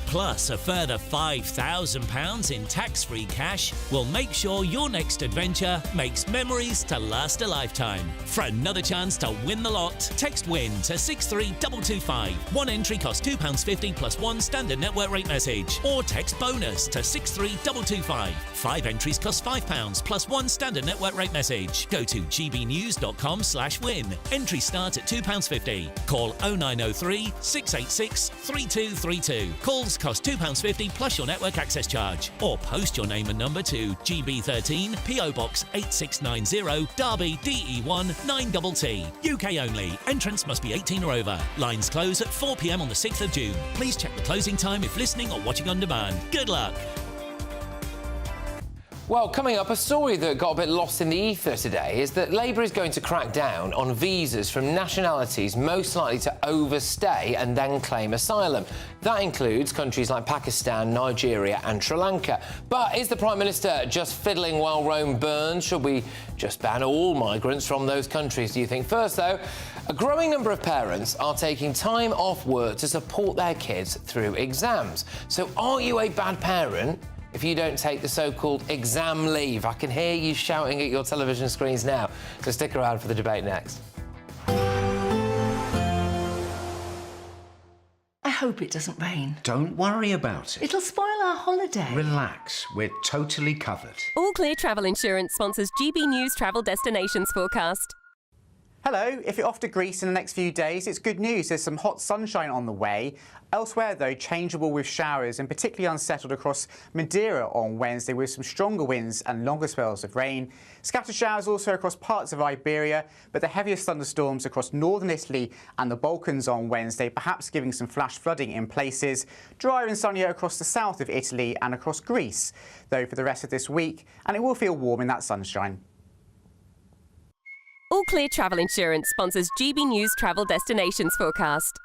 Plus a further £5,000 in tax-free cash will make sure your next adventure makes memories to last a lifetime. For another chance to win the lot, text WIN to 63225. One entry costs £2.50 plus one standard network rate message. Or text BONUS to 63225. 5 entries cost £5 plus one standard network rate message. Go to gbnews.com/win. Entries start at £2.50. Call 0903 686 3232. Calls cost £2.50 plus your network access charge. Or post your name and number to GB13 PO Box 8690 Derby DE1 9TT. UK only. Entrance must be 18 or over. Lines close at 4 p.m. on the 6th of June. Please check the closing time if listening or watching on demand. Good luck. Well, coming up, a story that got a bit lost in the ether today is that Labour is going to crack down on visas from nationalities most likely to overstay and then claim asylum. That includes countries like Pakistan, Nigeria and Sri Lanka. But is the Prime Minister just fiddling while Rome burns? Should we just ban all migrants from those countries, do you think? First, though, a growing number of parents are taking time off work to support their kids through exams. So are you a bad parent if you don't take the so-called exam leave? I can hear you shouting at your television screens now. So stick around for the debate next. I hope it doesn't rain. Don't worry about it. It'll spoil our holiday. Relax, we're totally covered. All Clear Travel Insurance sponsors GB News Travel Destinations Forecast. Hello, if you're off to Greece in the next few days, it's good news. There's some hot sunshine on the way. Elsewhere, though, changeable with showers and particularly unsettled across Madeira on Wednesday with some stronger winds and longer spells of rain. Scattered showers also across parts of Iberia, but the heaviest thunderstorms across northern Italy and the Balkans on Wednesday, perhaps giving some flash flooding in places. Drier and sunnier across the south of Italy and across Greece, though, for the rest of this week, and it will feel warm in that sunshine. All Clear Travel Insurance sponsors GB News Travel Destinations Forecast.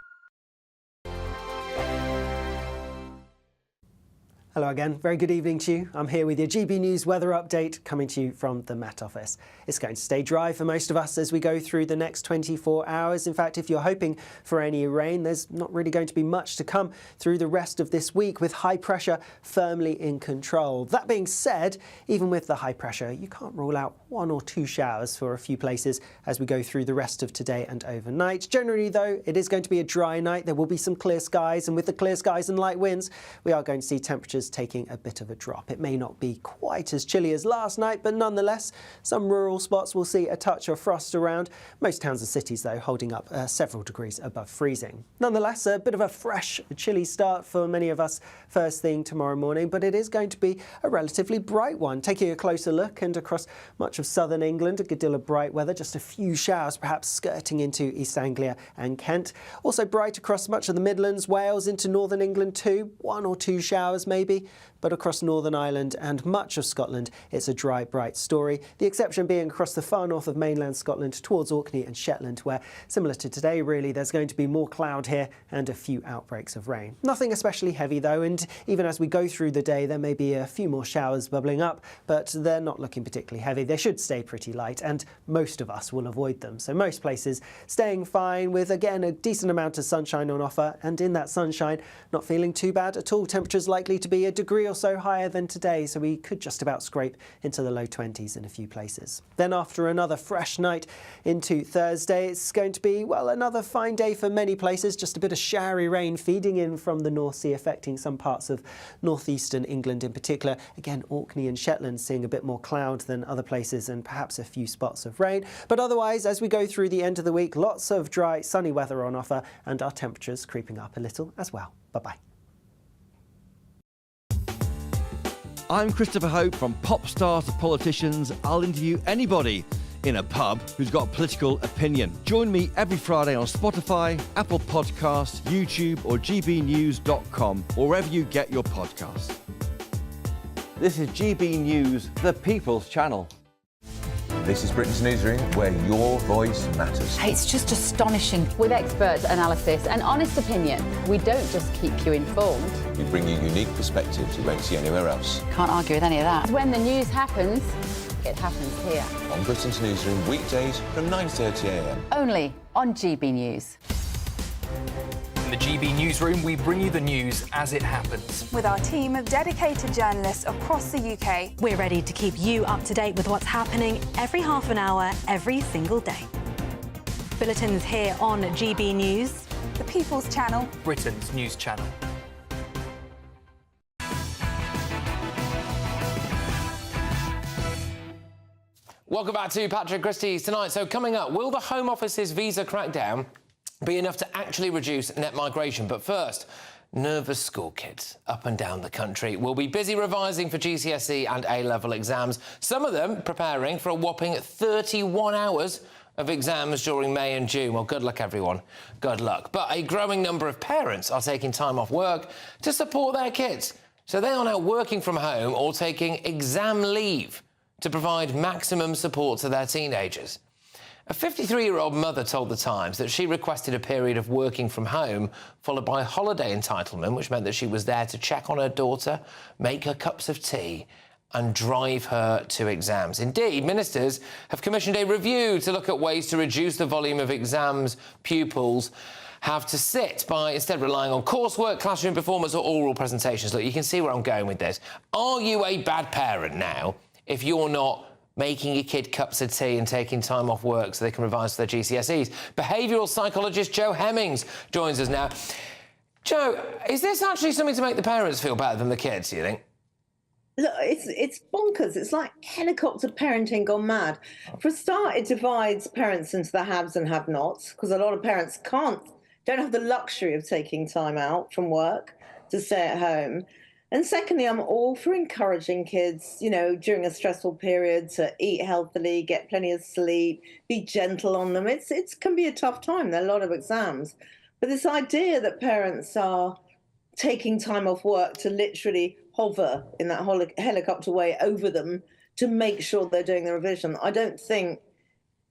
Hello again, very good evening to you. I'm here with your GB News weather update coming to you from the Met Office. It's going to stay dry for most of us as we go through the next 24 hours. In fact, if you're hoping for any rain, there's not really going to be much to come through the rest of this week with high pressure firmly in control. That being said, even with the high pressure, you can't rule out 1 or 2 showers for a few places as we go through the rest of today and overnight. Generally, though, it is going to be a dry night. There will be some clear skies, and with the clear skies and light winds, we are going to see temperatures temperatures taking a bit of a drop. It may not be quite as chilly as last night, but nonetheless, some rural spots will see a touch of frost around. Most towns and cities, though, holding up several degrees above freezing. Nonetheless, a bit of a fresh, chilly start for many of us first thing tomorrow morning, but it is going to be a relatively bright one. Taking a closer look, and across much of southern England, a good deal of bright weather, just a few showers perhaps skirting into East Anglia and Kent. Also bright across much of the Midlands, Wales, into northern England too. 1 or 2 showers maybe. But across Northern Ireland and much of Scotland, it's a dry, bright story. The exception being across the far north of mainland Scotland towards Orkney and Shetland, where, similar to today really, there's going to be more cloud here and a few outbreaks of rain. Nothing especially heavy though, and even as we go through the day, there may be a few more showers bubbling up, but they're not looking particularly heavy. They should stay pretty light, and most of us will avoid them. So most places staying fine with, again, a decent amount of sunshine on offer, and in that sunshine, not feeling too bad at all. Temperatures likely to be a degree or so higher than today, so we could just about scrape into the low 20s in a few places. Then after another fresh night into Thursday, it's going to be, well, another fine day for many places. Just a bit of showery rain feeding in from the North Sea, affecting some parts of northeastern England in particular. Again, Orkney and Shetland seeing a bit more cloud than other places, and perhaps a few spots of rain. But otherwise, as we go through the end of the week, lots of dry, sunny weather on offer, and our temperatures creeping up a little as well. Bye-bye. I'm Christopher Hope. From pop stars to politicians, I'll interview anybody in a pub who's got a political opinion. Join me every Friday on Spotify, Apple Podcasts, YouTube or gbnews.com, or wherever you get your podcasts. This is GB News, the People's Channel. This is Britain's newsroom, where your voice matters. It's just astonishing. With expert analysis and honest opinion, we don't just keep you informed. We bring you unique perspectives you won't see anywhere else. Can't argue with any of that. When the news happens, it happens here. On Britain's newsroom, weekdays from 9:30 a.m. Only on GB News. In the GB Newsroom, we bring you the news as it happens. With our team of dedicated journalists across the UK, we're ready to keep you up to date with what's happening every half an hour, every single day. Bulletins here on GB News, the People's Channel, Britain's news channel. Welcome back to Patrick Christys tonight. So coming up, will the Home Office's visa crackdown be enough to actually reduce net migration? But first, nervous school kids up and down the country will be busy revising for GCSE and A-level exams, some of them preparing for a whopping 31 hours of exams during May and June. Well, good luck, everyone. Good luck. But a growing number of parents are taking time off work to support their kids. So they are now working from home or taking exam leave to provide maximum support to their teenagers. A 53-year-old mother told The Times that she requested a period of working from home, followed by holiday entitlement, which meant that she was there to check on her daughter, make her cups of tea and drive her to exams. Indeed, ministers have commissioned a review to look at ways to reduce the volume of exams pupils have to sit by instead relying on coursework, classroom performance or oral presentations. Look, you can see where I'm going with this. Are you a bad parent now if you're not making your kid cups of tea and taking time off work so they can revise for their GCSEs? Behavioural psychologist Joe Hemmings joins us now. Joe, is this actually something to make the parents feel better than the kids, do you think? Look, it's bonkers. It's like helicopter parenting gone mad. For a start, it divides parents into the haves and have-nots, because a lot of parents don't have the luxury of taking time out from work to stay at home. And secondly, I'm all for encouraging kids, you know, during a stressful period to eat healthily, get plenty of sleep, be gentle on them. It can be a tough time. There are a lot of exams. But this idea that parents are taking time off work to literally hover in that helicopter way over them to make sure they're doing the revision, I don't think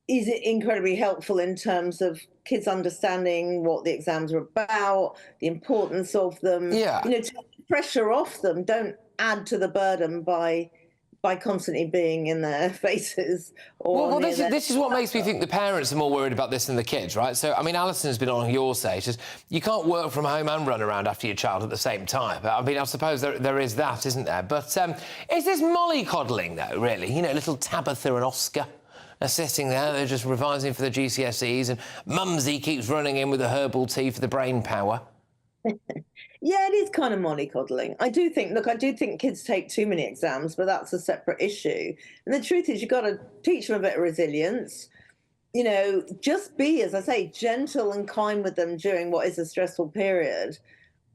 is it incredibly helpful in terms of kids understanding what the exams are about, the importance of them. Yeah. You know, take the pressure off them. Don't add to the burden by constantly being in their faces. Well, this is what makes me think the parents are more worried about this than the kids, right? So, I mean, Alison's been on your stage. Says you can't work from home and run around after your child at the same time. I mean, I suppose there is that, isn't there? But is this mollycoddling, though, really? You know, little Tabitha and Oscar are sitting there, they're just revising for the GCSEs, and Mumsy keeps running in with the herbal tea for the brain power. Yeah, it is kind of mollycoddling. I do think kids take too many exams, but that's a separate issue. And the truth is, you've got to teach them a bit of resilience. You know, just be, as I say, gentle and kind with them during what is a stressful period,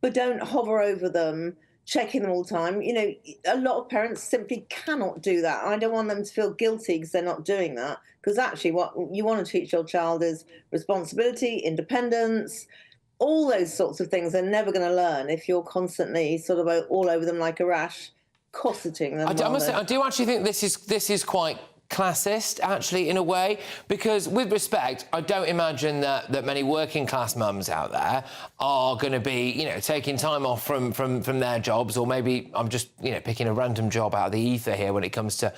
but don't hover over them, checking them all the time. You know, a lot of parents simply cannot do that. I don't want them to feel guilty because they're not doing that, because actually what you want to teach your child is responsibility, independence, all those sorts of things they're never going to learn if you're constantly sort of all over them like a rash, cosseting them. I must say, I do actually think this is quite classist, actually, in a way, because with respect, I don't imagine that many working class mums out there are going to be, you know, taking time off from their jobs, or maybe I'm just, you know, picking a random job out of the ether here when it comes to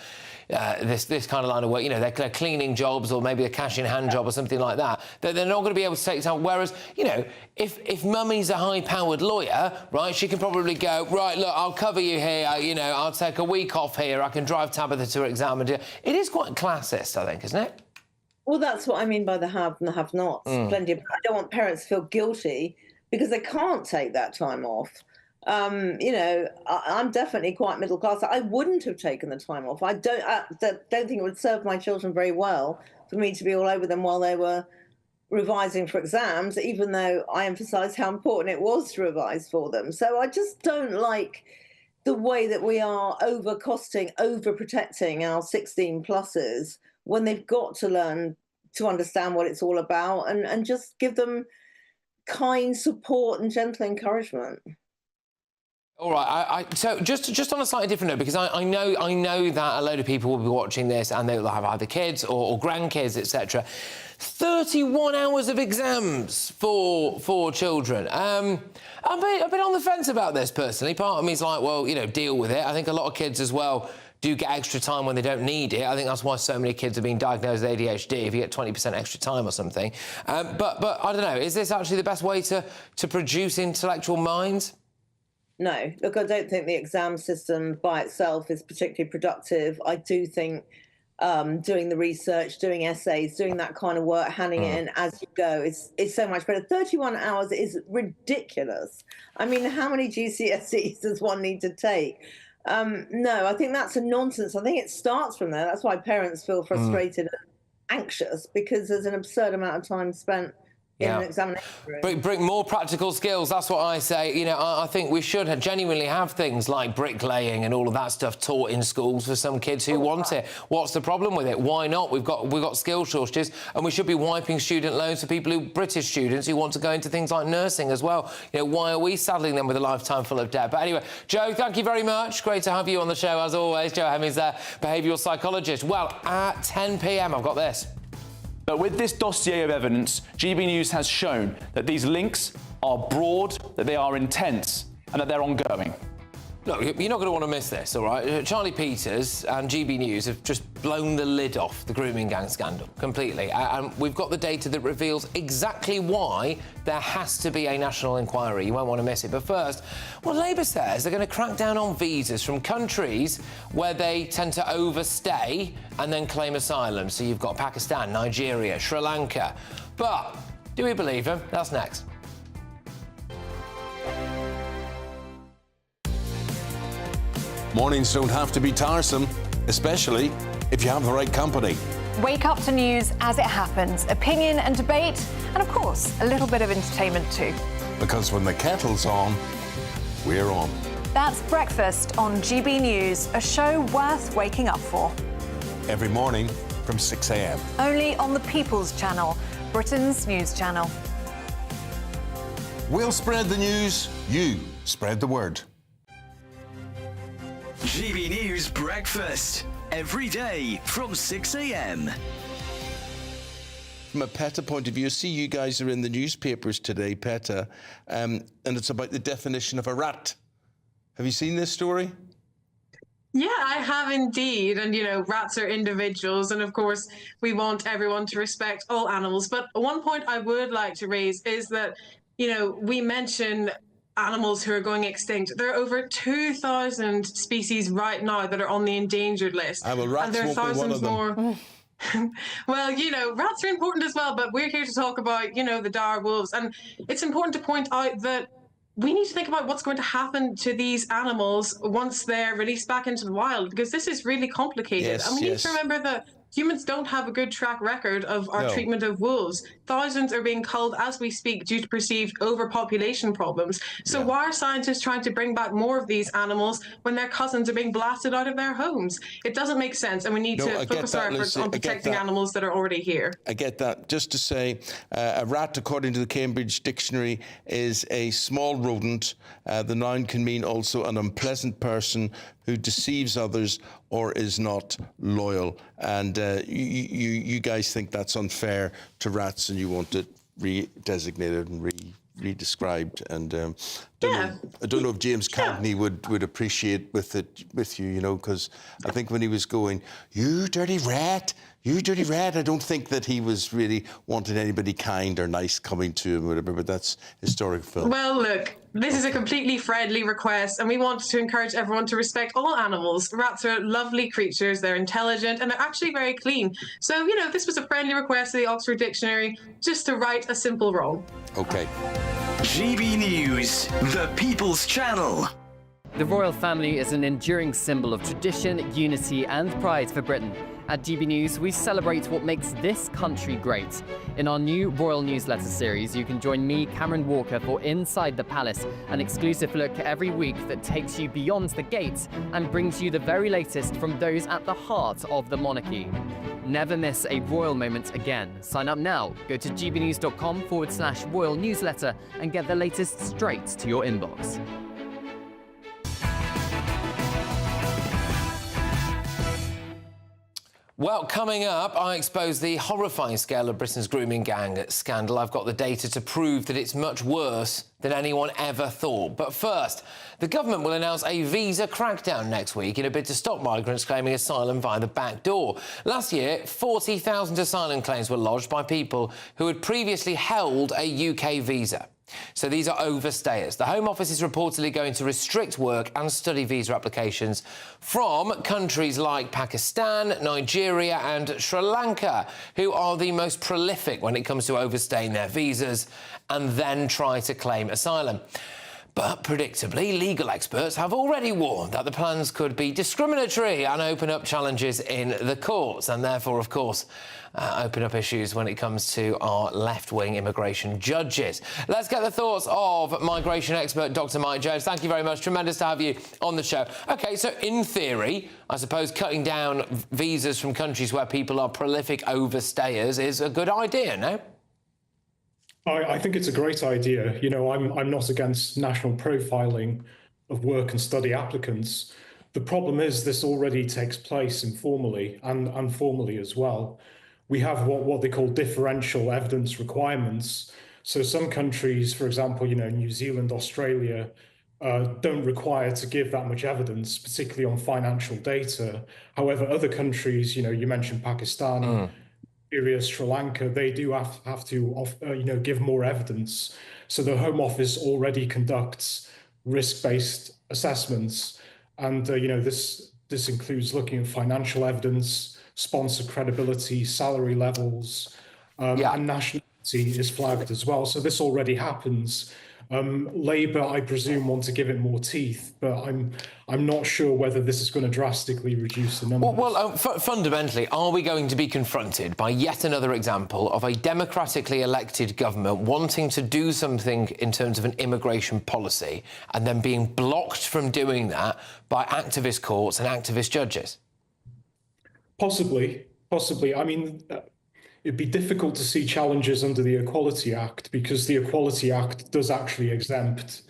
this kind of line of work. You know, they're cleaning jobs, or maybe a cash-in-hand job or something like that. They're not going to be able to take time. Whereas, you know, if mummy's a high-powered lawyer, right, she can probably go, right, look, I'll cover you here, you know, I'll take a week off here, I can drive Tabitha to her exam and do... It is quite classist, I think, isn't it? Well, that's what I mean by the have and the have-nots. Plenty of... I don't want parents to feel guilty because they can't take that time off. You know, I'm definitely quite middle class. I wouldn't have taken the time off. I don't think it would serve my children very well for me to be all over them while they were revising for exams, even though I emphasised how important it was to revise for them. So I just don't like the way that we are over-costing, over-protecting our 16-plussers when they've got to learn to understand what it's all about, and just give them kind support and gentle encouragement. All right, so just on a slightly different note, because I know that a load of people will be watching this and they'll have either kids or grandkids, etc. 31 hours of exams for children. I've been on the fence about this personally. Part of me is like, well, you know, deal with it. I think a lot of kids as well do get extra time when they don't need it. I think that's why so many kids are being diagnosed with ADHD, if you get 20% extra time or something. But I don't know, is this actually the best way to produce intellectual minds? No, look, I don't think the exam system by itself is particularly productive. I do think doing the research, doing essays, doing that kind of work, handing it in as you go is so much better. 31 hours is ridiculous. I mean, how many GCSEs does one need to take? No, I think that's a nonsense. I think it starts from there. That's why parents feel frustrated and anxious, because there's an absurd amount of time spent in an examination room. Bring more practical skills, that's what I say. You know, I think we should genuinely have things like bricklaying and all of that stuff taught in schools for some kids who want it. What's the problem with it? Why not? We've got skill shortages, and we should be wiping student loans for British students who want to go into things like nursing as well. You know, why are we saddling them with a lifetime full of debt? But anyway, Joe, thank you very much. Great to have you on the show, as always. Joe Hemmings there, behavioural psychologist. Well, at 10 p.m, I've got this. But with this dossier of evidence, GB News has shown that these links are broad, that they are intense, and that they're ongoing. Look, you're not going to want to miss this, all right? Charlie Peters and GB News have just blown the lid off the grooming gang scandal completely. And we've got the data that reveals exactly why there has to be a national inquiry. You won't want to miss it. But first, well, Labour says they're going to crack down on visas from countries where they tend to overstay and then claim asylum. So you've got Pakistan, Nigeria, Sri Lanka. But do we believe them? That's next. Mornings don't have to be tiresome, especially if you have the right company. Wake up to news as it happens, opinion and debate, and of course, a little bit of entertainment too. Because when the kettle's on, we're on. That's Breakfast on GB News, a show worth waking up for. Every morning from 6 a.m. Only on the People's Channel, Britain's news channel. We'll spread the news, you spread the word. GB News Breakfast, every day from 6 a.m. From a PETA point of view, see, you guys are in the newspapers today, PETA, and it's about the definition of a rat. Have you seen this story? Yeah, I have indeed. And, you know, rats are individuals. And, of course, we want everyone to respect all animals. But one point I would like to raise is that, you know, we mention animals who are going extinct. There are over 2,000 species right now that are on the endangered list. Well, rats and there are won't be one thousands of them. more. Well, you know, rats are important as well, but we're here to talk about, you know, the dire wolves. And it's important to point out that we need to think about what's going to happen to these animals once they're released back into the wild, because this is really complicated. Yes, and we need yes. to remember that humans don't have a good track record of our No. treatment of wolves. Thousands are being culled as we speak due to perceived overpopulation problems. So why are scientists trying to bring back more of these animals when their cousins are being blasted out of their homes? It doesn't make sense, and we need No, to I get focus our that, efforts Lucy, on I get protecting that. animals that are already here. I get that. Just to say, a rat, according to the Cambridge Dictionary, is a small rodent. The noun can mean also an unpleasant person who deceives others or is not loyal. And you guys think that's unfair to rats, and you want it redesignated and redescribed. And I don't know if James Cagney would appreciate with you, you know, because I think when he was going, "You dirty rat, you dirty rat," I don't think that he was really wanting anybody kind or nice coming to him or whatever, but that's historic film. Well, look, this is a completely friendly request, and we want to encourage everyone to respect all animals. Rats are lovely creatures, they're intelligent, and they're actually very clean. So, you know, this was a friendly request to the Oxford Dictionary, just to right a simple wrong. Okay. GB News, the People's Channel. The royal family is an enduring symbol of tradition, unity and pride for Britain. At GB News, we celebrate what makes this country great. In our new royal newsletter series, you can join me, Cameron Walker, for Inside the Palace, an exclusive look every week that takes you beyond the gates and brings you the very latest from those at the heart of the monarchy. Never miss a royal moment again. Sign up now. Go to gbnews.com/royal newsletter and get the latest straight to your inbox. Well, coming up, I expose the horrifying scale of Britain's grooming gang scandal. I've got the data to prove that it's much worse than anyone ever thought. But first, the government will announce a visa crackdown next week in a bid to stop migrants claiming asylum via the back door. Last year, 40,000 asylum claims were lodged by people who had previously held a UK visa. So these are overstayers. The Home Office is reportedly going to restrict work and study visa applications from countries like Pakistan, Nigeria and Sri Lanka, who are the most prolific when it comes to overstaying their visas and then try to claim asylum. But predictably, legal experts have already warned that the plans could be discriminatory and open up challenges in the courts, and therefore, of course, open up issues when it comes to our left-wing immigration judges. Let's get the thoughts of migration expert Dr. Mike Jones. Thank you very much. Tremendous to have you on the show. OK, so in theory, I suppose cutting down visas from countries where people are prolific overstayers is a good idea, no? I think it's a great idea. You know, I'm not against national profiling of work and study applicants. The problem is this already takes place informally and formally as well. We have what they call differential evidence requirements. So some countries, for example, you know, New Zealand, Australia, don't require to give that much evidence, particularly on financial data. However, other countries, you know, you mentioned Pakistan, Sri Lanka, they do have to you know, give more evidence. So the Home Office already conducts risk-based assessments, and you know, this includes looking at financial evidence, sponsor credibility, salary levels, and nationality is flagged as well. So this already happens. Labour, I presume, want to give it more teeth, but I'm not sure whether this is going to drastically reduce the numbers. Well, fundamentally, are we going to be confronted by yet another example of a democratically elected government wanting to do something in terms of an immigration policy and then being blocked from doing that by activist courts and activist judges? Possibly. I mean, it'd be difficult to see challenges under the Equality Act because the Equality Act does actually exempt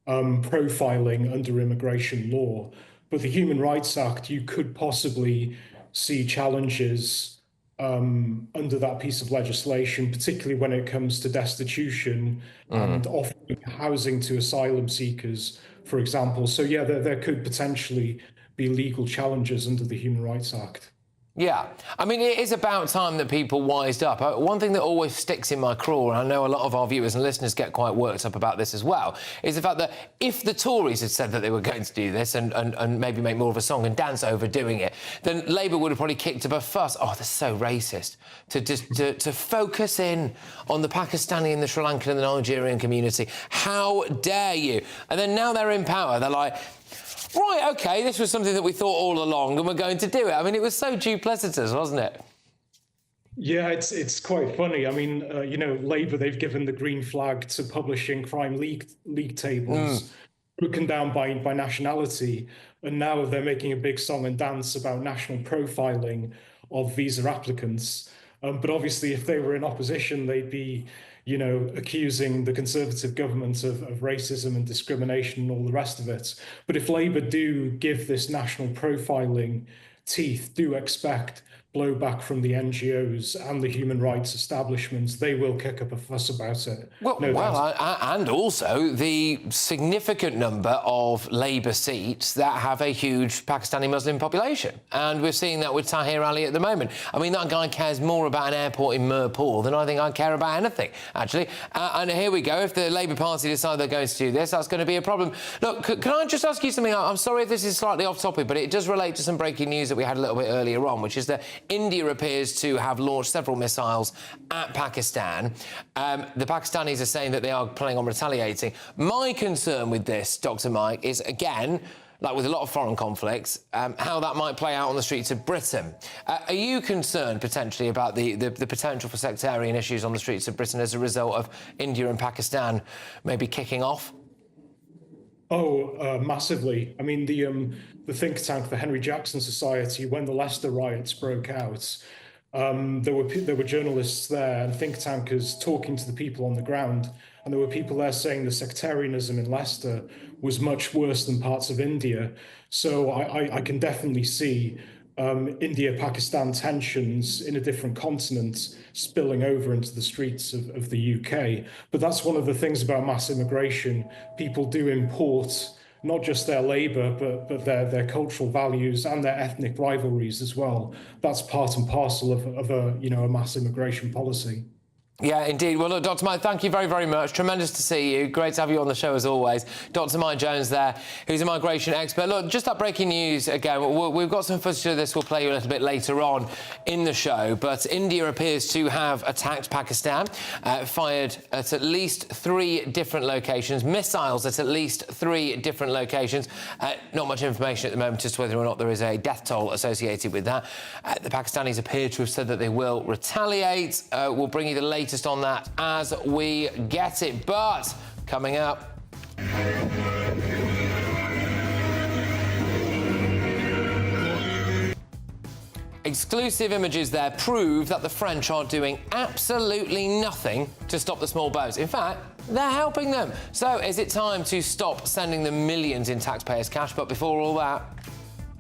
profiling under immigration law. But the Human Rights Act, you could possibly see challenges under that piece of legislation, particularly when it comes to destitution and offering housing to asylum seekers, for example. So, yeah, there could potentially be legal challenges under the Human Rights Act. Yeah, I mean, it is about time that people wised up. One thing that always sticks in my craw, and I know a lot of our viewers and listeners get quite worked up about this as well, is the fact that if the Tories had said that they were going to do this and maybe make more of a song and dance over doing it, then Labour would have probably kicked up a fuss. Oh, they're so racist. To focus in on the Pakistani and the Sri Lankan and the Nigerian community. How dare you? And then now they're in power, they're like, right, OK, this was something that we thought all along and we're going to do it. I mean, it was so duplicitous, wasn't it? Yeah, it's quite funny. I mean, you know, Labour, they've given the green flag to publishing crime league tables broken down by nationality. And now they're making a big song and dance about national profiling of visa applicants. But obviously, if they were in opposition, they'd be, you know, accusing the Conservative government of racism and discrimination and all the rest of it. But if Labour do give this national profiling teeth, do expect blowback from the NGOs and the human rights establishments, they will kick up a fuss about it. And also the significant number of Labour seats that have a huge Pakistani Muslim population. And we're seeing that with Tahir Ali at the moment. I mean, that guy cares more about an airport in Mirpur than I think I care about anything, actually. And here we go. If the Labour Party decide they're going to do this, that's going to be a problem. Look, can I just ask you something? I'm sorry if this is slightly off topic, but it does relate to some breaking news that we had a little bit earlier on, which is that India appears to have launched several missiles at Pakistan. The Pakistanis are saying that they are planning on retaliating. My concern with this, Dr. Mike, is, again, like with a lot of foreign conflicts, how that might play out on the streets of Britain. Are you concerned, potentially, about the potential for sectarian issues on the streets of Britain as a result of India and Pakistan maybe kicking off? Oh, massively. I mean, the think tank, the Henry Jackson Society, when the Leicester riots broke out, there were journalists there and think tankers talking to the people on the ground, and there were people there saying the sectarianism in Leicester was much worse than parts of India. So I can definitely see India-Pakistan tensions in a different continent spilling over into the streets of the UK. But that's one of the things about mass immigration. People do import not just their labour, but their cultural values and their ethnic rivalries as well. That's part and parcel of a mass immigration policy. Yeah, indeed. Well, look, Dr. Mike, thank you very, very much. Tremendous to see you. Great to have you on the show, as always. Dr. Mike Jones there, who's a migration expert. Look, just that breaking news again. We've got some footage of this we'll play you a little bit later on in the show. But India appears to have attacked Pakistan, fired at least 3 different locations, missiles at least 3 different locations. Not much information at the moment as to whether or not there is a death toll associated with that. The Pakistanis appear to have said that they will retaliate. We'll bring you the latest on that as we get it. But coming up, exclusive images there prove that the French are doing absolutely nothing to stop the small boats. In fact, they're helping them. So is it time to stop sending them millions in taxpayers' cash? But before all that,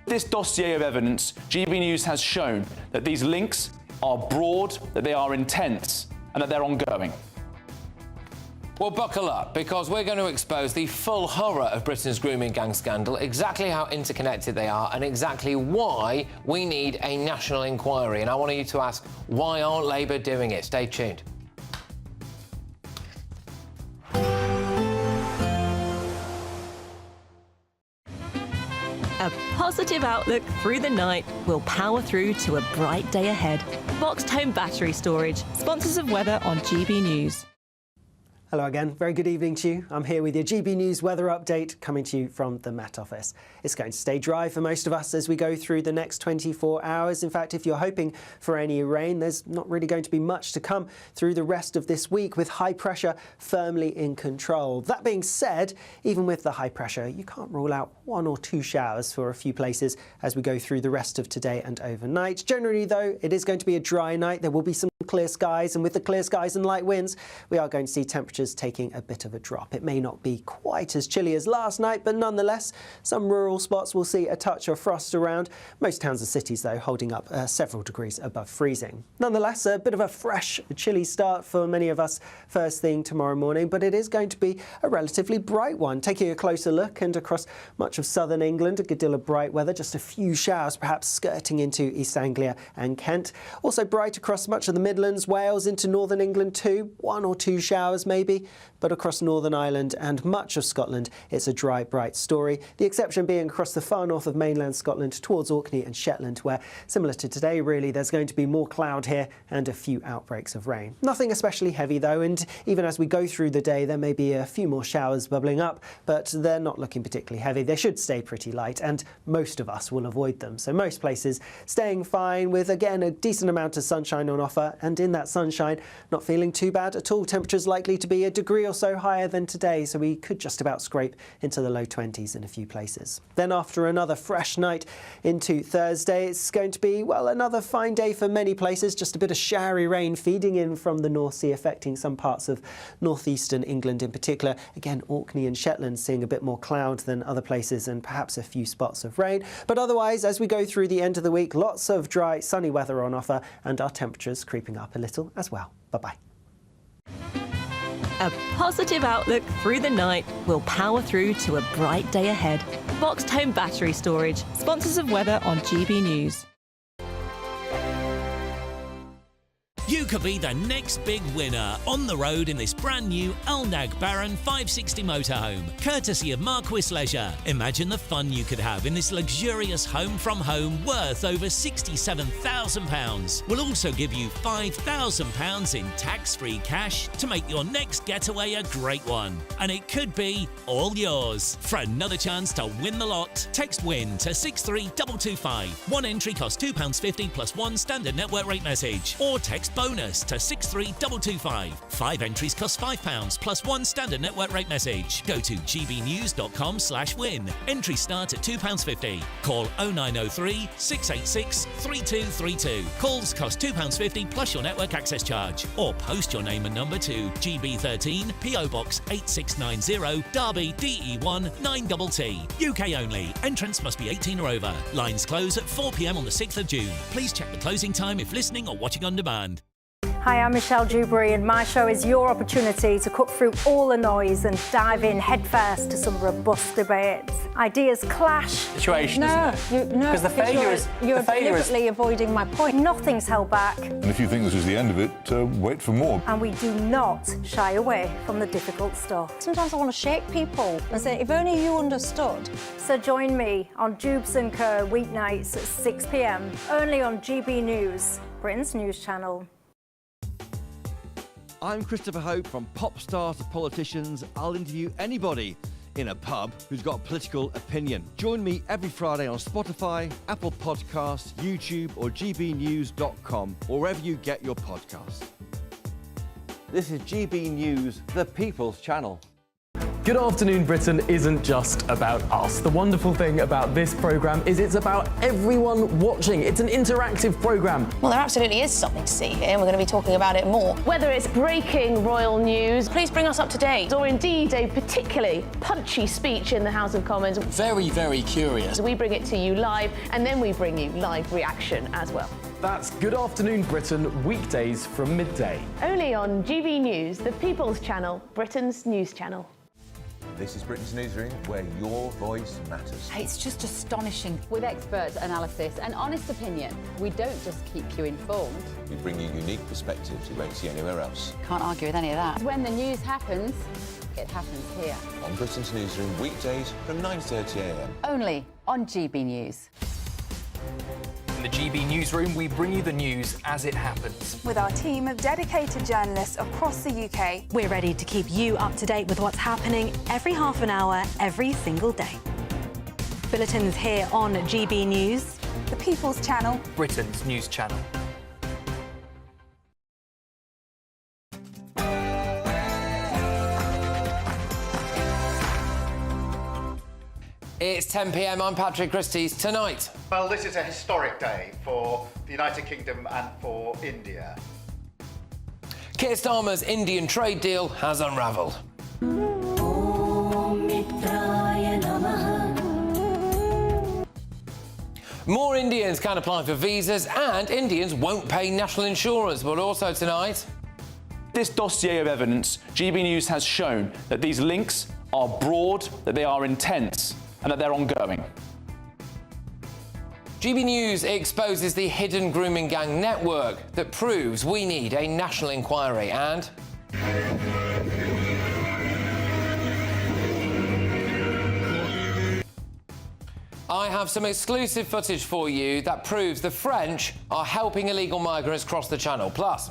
this dossier of evidence, GB News has shown that these links are broad, that they are intense, and that they're ongoing. Well, buckle up, because we're going to expose the full horror of Britain's grooming gang scandal, exactly how interconnected they are, and exactly why we need a national inquiry. And I want you to ask, why aren't Labour doing it? Stay tuned. A positive outlook through the night will power through to a bright day ahead. Boxed Home Battery Storage, sponsors of weather on GB News. Hello again, very good evening to you. I'm here with your GB News weather update coming to you from the Met Office. It's going to stay dry for most of us as we go through the next 24 hours. In fact, if you're hoping for any rain, there's not really going to be much to come through the rest of this week with high pressure firmly in control. That being said, even with the high pressure, you can't rule out 1 or 2 showers for a few places as we go through the rest of today and overnight. Generally, though, it is going to be a dry night. There will be some clear skies, and with the clear skies and light winds, we are going to see temperatures temperatures taking a bit of a drop. It may not be quite as chilly as last night, but nonetheless, some rural spots will see a touch of frost around. Most towns and cities, though, holding up several degrees above freezing. Nonetheless, a bit of a fresh, chilly start for many of us first thing tomorrow morning, but it is going to be a relatively bright one. Taking a closer look, and across much of southern England, a good deal of bright weather, just a few showers perhaps skirting into East Anglia and Kent. Also bright across much of the Midlands, Wales, into northern England too. 1 or 2 showers maybe, but across Northern Ireland and much of Scotland, it's a dry, bright story. The exception being across the far north of mainland Scotland towards Orkney and Shetland, where, similar to today really, there's going to be more cloud here and a few outbreaks of rain. Nothing especially heavy though, and even as we go through the day, there may be a few more showers bubbling up, but they're not looking particularly heavy. They should stay pretty light, and most of us will avoid them. So most places staying fine with, again, a decent amount of sunshine on offer, and in that sunshine, not feeling too bad at all. Temperatures likely to be a degree or so higher than today, so we could just about scrape into the low 20s in a few places. Then after another fresh night into Thursday, it's going to be, well, another fine day for many places. Just a bit of showery rain feeding in from the North Sea, affecting some parts of northeastern England in particular. Again, Orkney and Shetland seeing a bit more cloud than other places, and perhaps a few spots of rain. But otherwise, as we go through the end of the week, lots of dry, sunny weather on offer, and our temperatures creeping up a little as well. Bye-bye. A positive outlook through the night will power through to a bright day ahead. Boxed Home Battery Storage, sponsors of weather on GB News. You could be the next big winner on the road in this brand new Alnag Baron 560 motorhome, courtesy of Marquis Leisure. Imagine the fun you could have in this luxurious home from home worth over £67,000. We'll also give you £5,000 in tax-free cash to make your next getaway a great one. And it could be all yours. For another chance to win the lot, text WIN to 63225. One entry costs £2.50 plus one standard network rate message, or text bonus to 63225. 5 entries cost £5 plus one standard network rate message. Go to gbnews.com/win. Entries start at £2.50. Call 0903 686 3232. Calls cost £2.50 plus your network access charge. Or post your name and number to GB13 PO Box 8690 Derby DE1 9TT. UK only. Entrance must be 18 or over. Lines close at 4 p.m. on the 6th of June. Please check the closing time if listening or watching on demand. Hi, I'm Michelle Dewberry, and my show is your opportunity to cut through all the noise and dive in headfirst to some robust debates. Ideas clash. Situation, no, isn't it? Because the failure is... You're deliberately avoiding my point. Nothing's held back. And if you think this is the end of it, wait for more. And we do not shy away from the difficult stuff. Sometimes I want to shake people and say, if only you understood. So join me on Jubes and Co weeknights at 6 p.m, only on GB News, Britain's news channel. I'm Christopher Hope. From pop stars to politicians, I'll interview anybody in a pub who's got a political opinion. Join me every Friday on Spotify, Apple Podcasts, YouTube or gbnews.com, or wherever you get your podcasts. This is GB News, the People's Channel. Good Afternoon Britain isn't just about us. The wonderful thing about this programme is it's about everyone watching. It's an interactive programme. Well, there absolutely is something to see here, and we're going to be talking about it more. Whether it's breaking royal news, please bring us up to date. Or indeed a particularly punchy speech in the House of Commons. Very, very curious. We bring it to you live, and then we bring you live reaction as well. That's Good Afternoon Britain, weekdays from midday. Only on GB News, the People's Channel, Britain's news channel. This is Britain's Newsroom, where your voice matters. It's just astonishing. With expert analysis and honest opinion, we don't just keep you informed. We bring you unique perspectives you won't see anywhere else. Can't argue with any of that. When the news happens, it happens here. On Britain's Newsroom, weekdays from 9:30 a.m. Only on GB News. In the GB Newsroom, we bring you the news as it happens. With our team of dedicated journalists across the UK, we're ready to keep you up to date with what's happening every half an hour, every single day. Bulletins here on GB News, the People's Channel, Britain's news channel. It's 10 p.m. I'm Patrick Christys. Tonight. Well, this is a historic day for the United Kingdom and for India. Keir Starmer's Indian trade deal has unravelled. More Indians can apply for visas and Indians won't pay national insurance, but also tonight. This dossier of evidence, GB News has shown that these links are broad, that they are intense, and that they're ongoing. GB News exposes the hidden grooming gang network that proves we need a national inquiry, and I have some exclusive footage for you that proves the French are helping illegal migrants cross the Channel. Plus,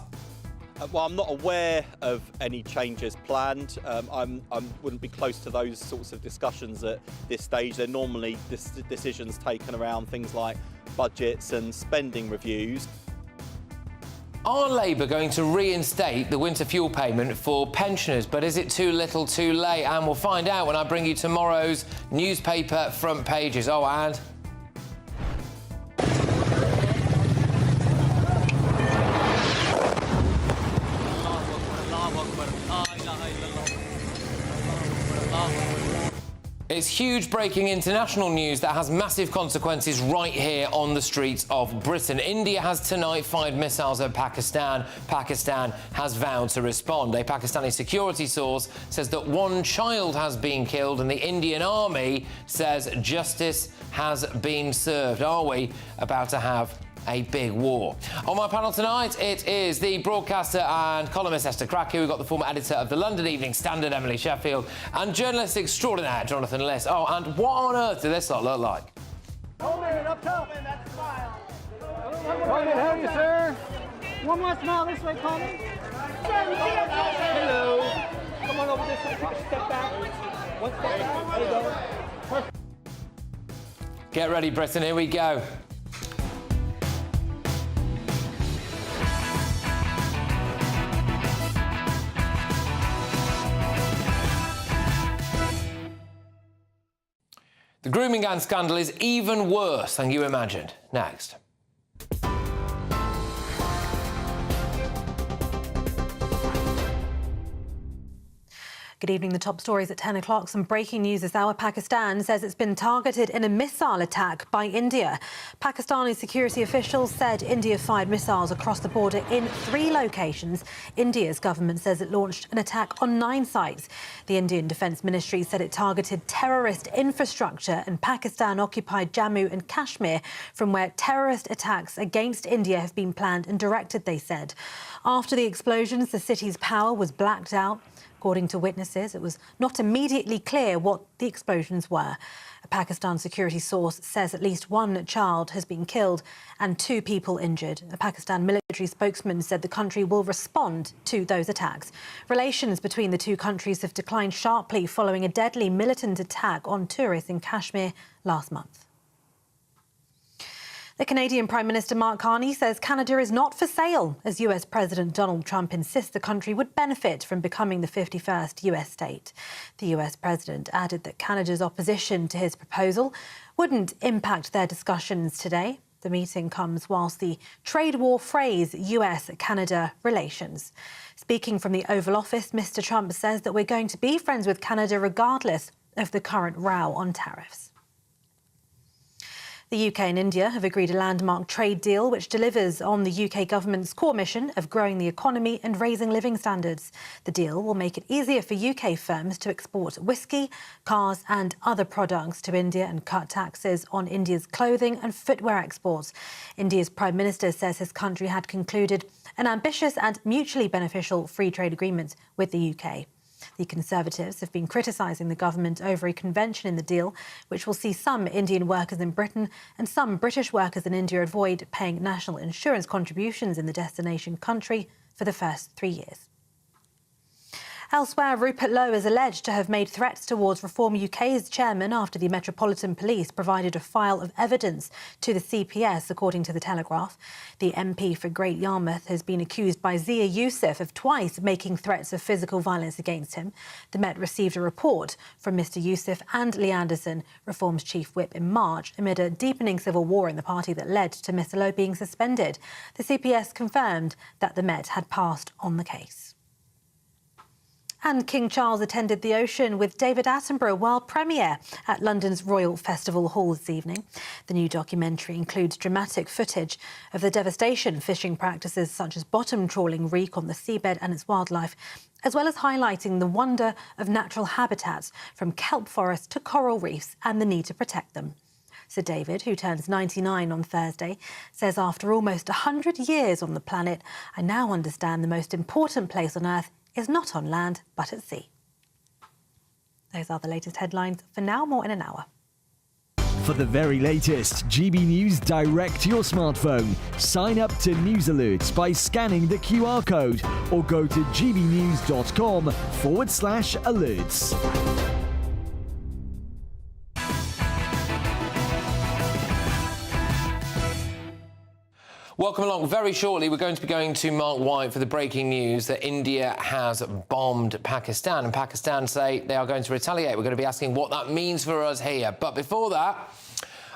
well, I'm not aware of any changes planned. I wouldn't be close to those sorts of discussions at this stage. They're normally decisions taken around things like budgets and spending reviews. are Labour going to reinstate the winter fuel payment for pensioners? But is it too little too late? And we'll find out when I bring you tomorrow's newspaper front pages. Oh, and... It's huge breaking international news that has massive consequences right here on the streets of Britain. India has tonight fired missiles at Pakistan. Pakistan has vowed to respond. A Pakistani security source says that one child has been killed and the Indian army says justice has been served. Are we about to have a big war? On my panel tonight, it is the broadcaster and columnist Esther Cracky. We've got the former editor of the London Evening Standard, Emily Sheffield, and journalist extraordinaire Jonathan Liss. Oh, and what on earth does this lot look like? Hold it up top, and that's a smile. Coleman, how are you, sir? One more smile this way, Coleman. Hello. Come on over this way. Take a step back. One step back. There you go. Perfect. Get ready, Britain. Here we go. The grooming gang scandal is even worse than you imagined. Next. Good evening. The top stories at 10 o'clock. Some breaking news this hour. Pakistan says it's been targeted in a missile attack by India. Pakistani security officials said India fired missiles across the border in 3 locations. India's government says it launched an attack on 9 sites. The Indian Defence Ministry said it targeted terrorist infrastructure in Pakistan-occupied Jammu and Kashmir, from where terrorist attacks against India have been planned and directed, they said. After the explosions, the city's power was blacked out. According to witnesses, it was not immediately clear what the explosions were. A Pakistan security source says at least 1 child has been killed and 2 people injured. A Pakistan military spokesman said the country will respond to those attacks. Relations between the 2 countries have declined sharply following a deadly militant attack on tourists in Kashmir last month. The Canadian Prime Minister Mark Carney says Canada is not for sale, as US President Donald Trump insists the country would benefit from becoming the 51st US state. The US President added that Canada's opposition to his proposal wouldn't impact their discussions today. The meeting comes whilst the trade war frays US-Canada relations. Speaking from the Oval Office, Mr. Trump says that we're going to be friends with Canada regardless of the current row on tariffs. The UK and India have agreed a landmark trade deal which delivers on the UK government's core mission of growing the economy and raising living standards. The deal will make it easier for UK firms to export whiskey, cars and other products to India and cut taxes on India's clothing and footwear exports. India's Prime Minister says his country had concluded an ambitious and mutually beneficial free trade agreement with the UK. The Conservatives have been criticising the government over a convention in the deal, which will see some Indian workers in Britain and some British workers in India avoid paying national insurance contributions in the destination country for the first 3 years. Elsewhere, Rupert Lowe is alleged to have made threats towards Reform UK's chairman after the Metropolitan Police provided a file of evidence to the CPS, according to The Telegraph. The MP for Great Yarmouth has been accused by Zia Youssef of twice making threats of physical violence against him. The Met received a report from Mr Youssef and Lee Anderson, Reform's chief whip, in March amid a deepening civil war in the party that led to Mr Lowe being suspended. The CPS confirmed that the Met had passed on the case. And King Charles attended the Ocean with David Attenborough world premiere at London's Royal Festival Hall this evening. The new documentary includes dramatic footage of the devastation fishing practices such as bottom trawling wreak on the seabed and its wildlife, as well as highlighting the wonder of natural habitats from kelp forests to coral reefs and the need to protect them. Sir David, who turns 99 on Thursday, says after almost 100 years on the planet, I now understand the most important place on Earth is not on land, but at sea. Those are the latest headlines. For now, more in an hour. For the very latest GB News direct to your smartphone, sign up to News Alerts by scanning the QR code or go to gbnews.com/alerts. Welcome along. Very shortly, we're going to be going to Mark White for the breaking news that India has bombed Pakistan, and Pakistan say they are going to retaliate. We're going to be asking what that means for us here. But before that,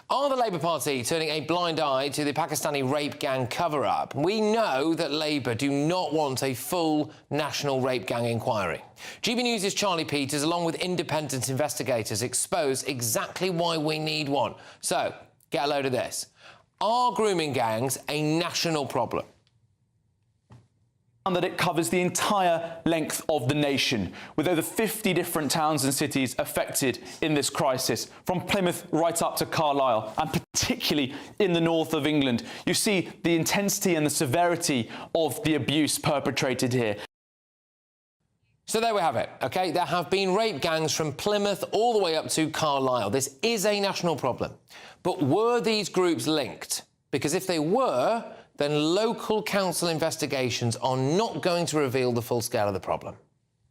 are the Labour Party turning a blind eye to the Pakistani rape gang cover-up? We know that Labour do not want a full national rape gang inquiry. GB News' Charlie Peters, along with independent investigators, expose exactly why we need one. So, get a load of this. Are grooming gangs a national problem? And that it covers the entire length of the nation, with over 50 different towns and cities affected in this crisis, from Plymouth right up to Carlisle, and particularly in the north of England. You see the intensity and the severity of the abuse perpetrated here. So there we have it, OK? There have been rape gangs from Plymouth all the way up to Carlisle. This is a national problem. But were these groups linked? Because if they were, then local council investigations are not going to reveal the full scale of the problem.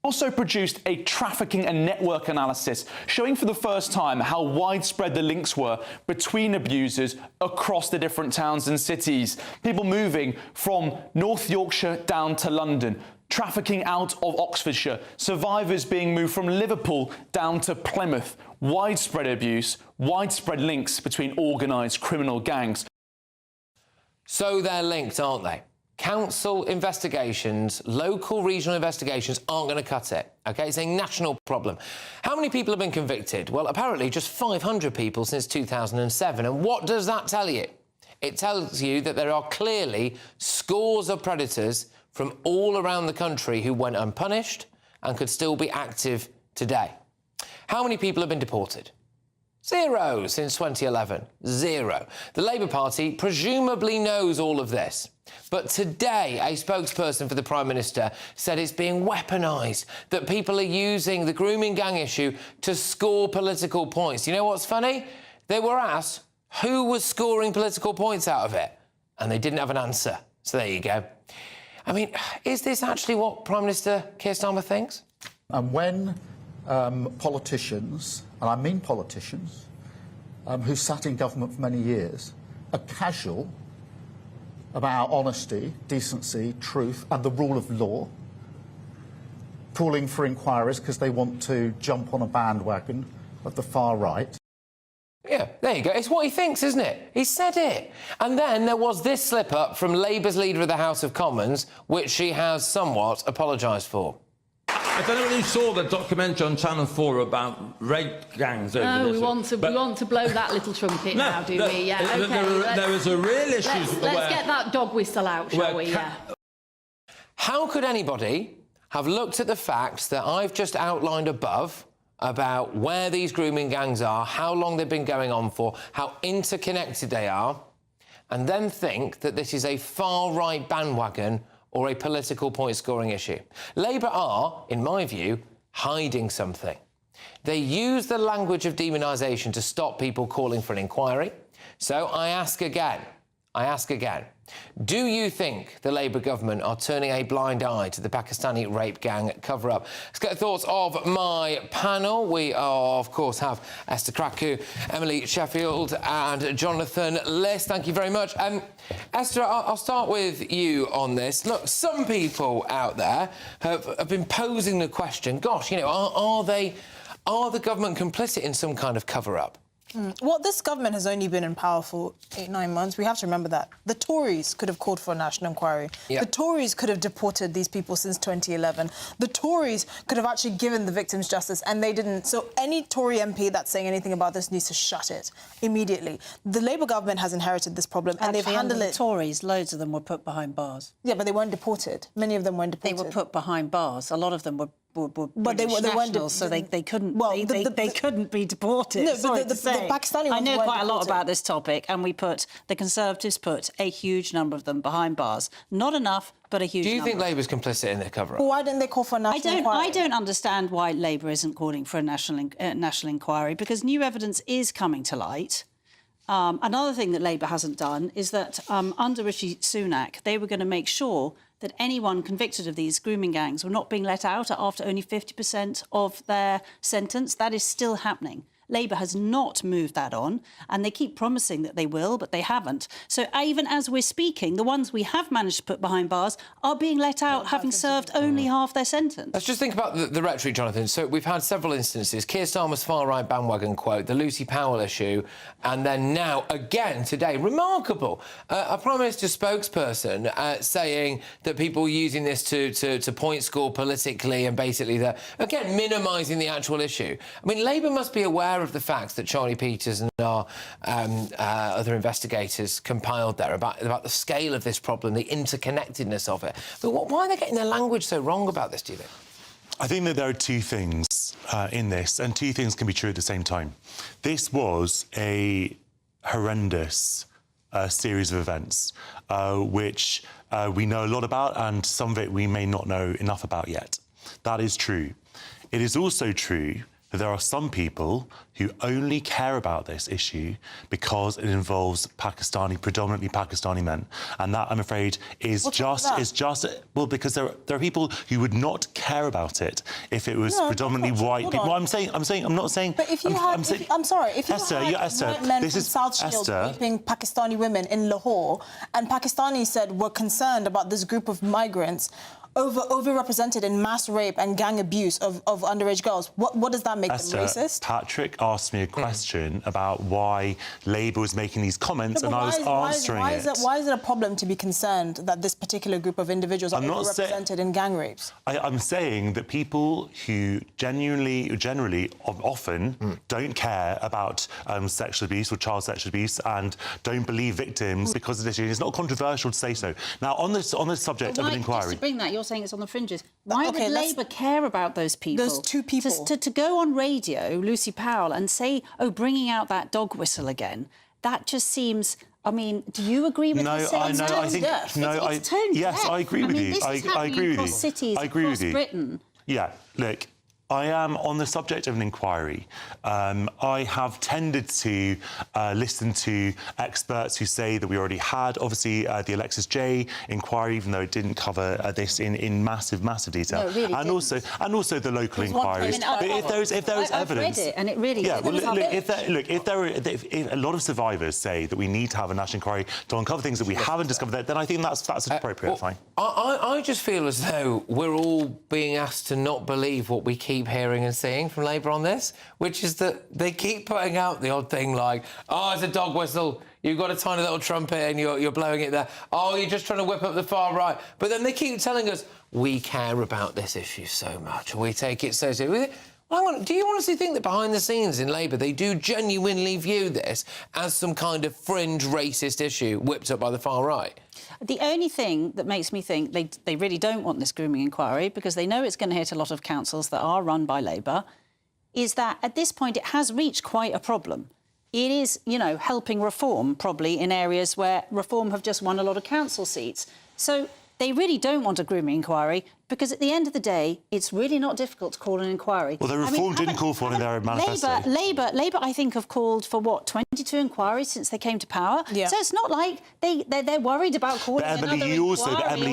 Also produced a trafficking and network analysis showing for the first time how widespread the links were between abusers across the different towns and cities. People moving from North Yorkshire down to London, trafficking out of Oxfordshire, survivors being moved from Liverpool down to Plymouth, widespread abuse, widespread links between organised criminal gangs. So they're linked, aren't they? Council investigations, local regional investigations aren't going to cut it, OK? It's a national problem. How many people have been convicted? Well, apparently just 500 people since 2007. And what does that tell you? It tells you that there are clearly scores of predators from all around the country who went unpunished and could still be active today. How many people have been deported? 0 since 2011. 0. The Labour Party presumably knows all of this. But today, a spokesperson for the Prime Minister said it's being weaponised, that people are using the grooming gang issue to score political points. You know what's funny? They were asked who was scoring political points out of it, and they didn't have an answer. So there you go. I mean, is this actually what Prime Minister Keir Starmer thinks? And when politicians, and I mean politicians, who sat in government for many years, are casual about honesty, decency, truth and the rule of law, calling for inquiries because they want to jump on a bandwagon of the far right. Yeah, there you go. It's what he thinks, isn't it? He said it. And then there was this slip-up from Labour's Leader of the House of Commons, which she has somewhat apologised for. I don't know whether you saw the documentary on Channel 4 about rape gangs over No, this. we want to blow that little trumpet now, do we? Yeah, OK. There was a real issue Let's get that dog whistle out, shall we? Yeah. How could anybody have looked at the facts that I've just outlined above about where these grooming gangs are, how long they've been going on for, how interconnected they are, and then think that this is a far-right bandwagon or a political point-scoring issue? Labour are, in my view, hiding something. They use the language of demonisation to stop people calling for an inquiry. So I ask again, I ask again, do you think the Labour government are turning a blind eye to the Pakistani rape gang cover-up? Let's get the thoughts of my panel. We are, of course, have Esther Kraku, Emily Sheffield and Jonathan List. Thank you very much. Esther, I'll start with you on this. Look, some people out there have been posing the question, gosh, you know, are the government complicit in some kind of cover-up? Well, this government has only been in power for 8-9 months. We have to remember that. The Tories could have called for a national inquiry. Yep. The Tories could have deported these people since 2011. The Tories could have actually given the victims justice, and they didn't. So any Tory MP that's saying anything about this needs to shut it immediately. The Labour government has inherited this problem, and they've handled it. The Tories, loads of them were put behind bars. Yeah, but they weren't deported. Many of them weren't deported. They were put behind bars. A lot of them were but they weren't, so they couldn't. Well, they couldn't be deported. No, but the Pakistani ones I know quite a lot about this topic, and the Conservatives put a huge number of them behind bars. Not enough, but a huge number. Do you think Labour's complicit in the cover-up? Well, why didn't they call for a national inquiry? I don't understand why Labour isn't calling for a national inquiry, because new evidence is coming to light. Another thing that Labour hasn't done is that under Rishi Sunak, they were going to make sure that anyone convicted of these grooming gangs were not being let out after only 50% of their sentence. That is still happening. Labour has not moved that on, and they keep promising that they will, but they haven't. So even as we're speaking, the ones we have managed to put behind bars are being let out, having served only half their sentence. Let's just think about the rhetoric, Jonathan. So we've had several instances. Keir Starmer's far-right bandwagon quote, the Lucy Powell issue, and then now, again, today, remarkable, a Prime Minister spokesperson saying that people using this to point score politically and basically, again, minimising the actual issue. I mean, Labour must be aware of the facts that Charlie Peters and our other investigators compiled there about the scale of this problem, the interconnectedness of it. But why are they getting their language so wrong about this, do you think? I think that there are two things in this, and two things can be true at the same time. This was a horrendous series of events, which we know a lot about, and some of it we may not know enough about yet. That is true. It is also true that there are some people who only care about this issue because it involves predominantly Pakistani men, and that, I'm afraid, is just well, because there are people who would not care about it if it was predominantly white people. Well, I'm not saying. But if you I'm sorry, if you Esther, white men from South Shield raping Pakistani women in Lahore, and Pakistanis said we're concerned about this group of migrants overrepresented in mass rape and gang abuse of underage girls. What does that make them racist? Patrick asked me a question about why Labour was making these comments, and I was answering it. Why is it a problem to be concerned that this particular group of individuals are overrepresented in gang rapes? I'm saying that people who generally, often don't care about sexual abuse or child sexual abuse and don't believe victims because of this. It's not controversial to say so. Now, on this subject of an inquiry... Just to bring that, you're saying it's on the fringes. Why would Labour care about those people? Those two people. To go on radio, Lucy Powell, and say, bringing out that dog whistle again, that just seems... I mean, do you agree with this? Yes, I agree with you. I agree with you. Cities across Britain. Yeah, look, I am on the subject of an inquiry. I have tended to listen to experts who say that we already had, obviously, the Alexis J inquiry, even though it didn't cover this in massive detail. No, it really and also the local inquiries. But if there is evidence, I've read it, and it really. Yeah, well, if a lot of survivors say that we need to have a national inquiry to uncover things that we haven't discovered, then I think that's appropriate. Fine. I just feel as though we're all being asked to not believe what we keep hearing and seeing from Labour on this, which is that they keep putting out the odd thing like, it's a dog whistle, you've got a tiny little trumpet and you're blowing it there, you're just trying to whip up the far right. But then they keep telling us, we care about this issue so much, we take it so seriously. Do you honestly think that behind the scenes in Labour they do genuinely view this as some kind of fringe racist issue whipped up by the far right? The only thing that makes me think they really don't want this grooming inquiry, because they know it's going to hit a lot of councils that are run by Labour, is that at this point it has reached quite a problem. It is, helping reform probably in areas where reform have just won a lot of council seats. So they really don't want a grooming inquiry because at the end of the day, it's really not difficult to call an inquiry. Well, the reform didn't call for one in their manifesto. Labour, I think, have called for, what, 22 inquiries since they came to power? Yeah. So it's not like they're worried about calling another inquiry or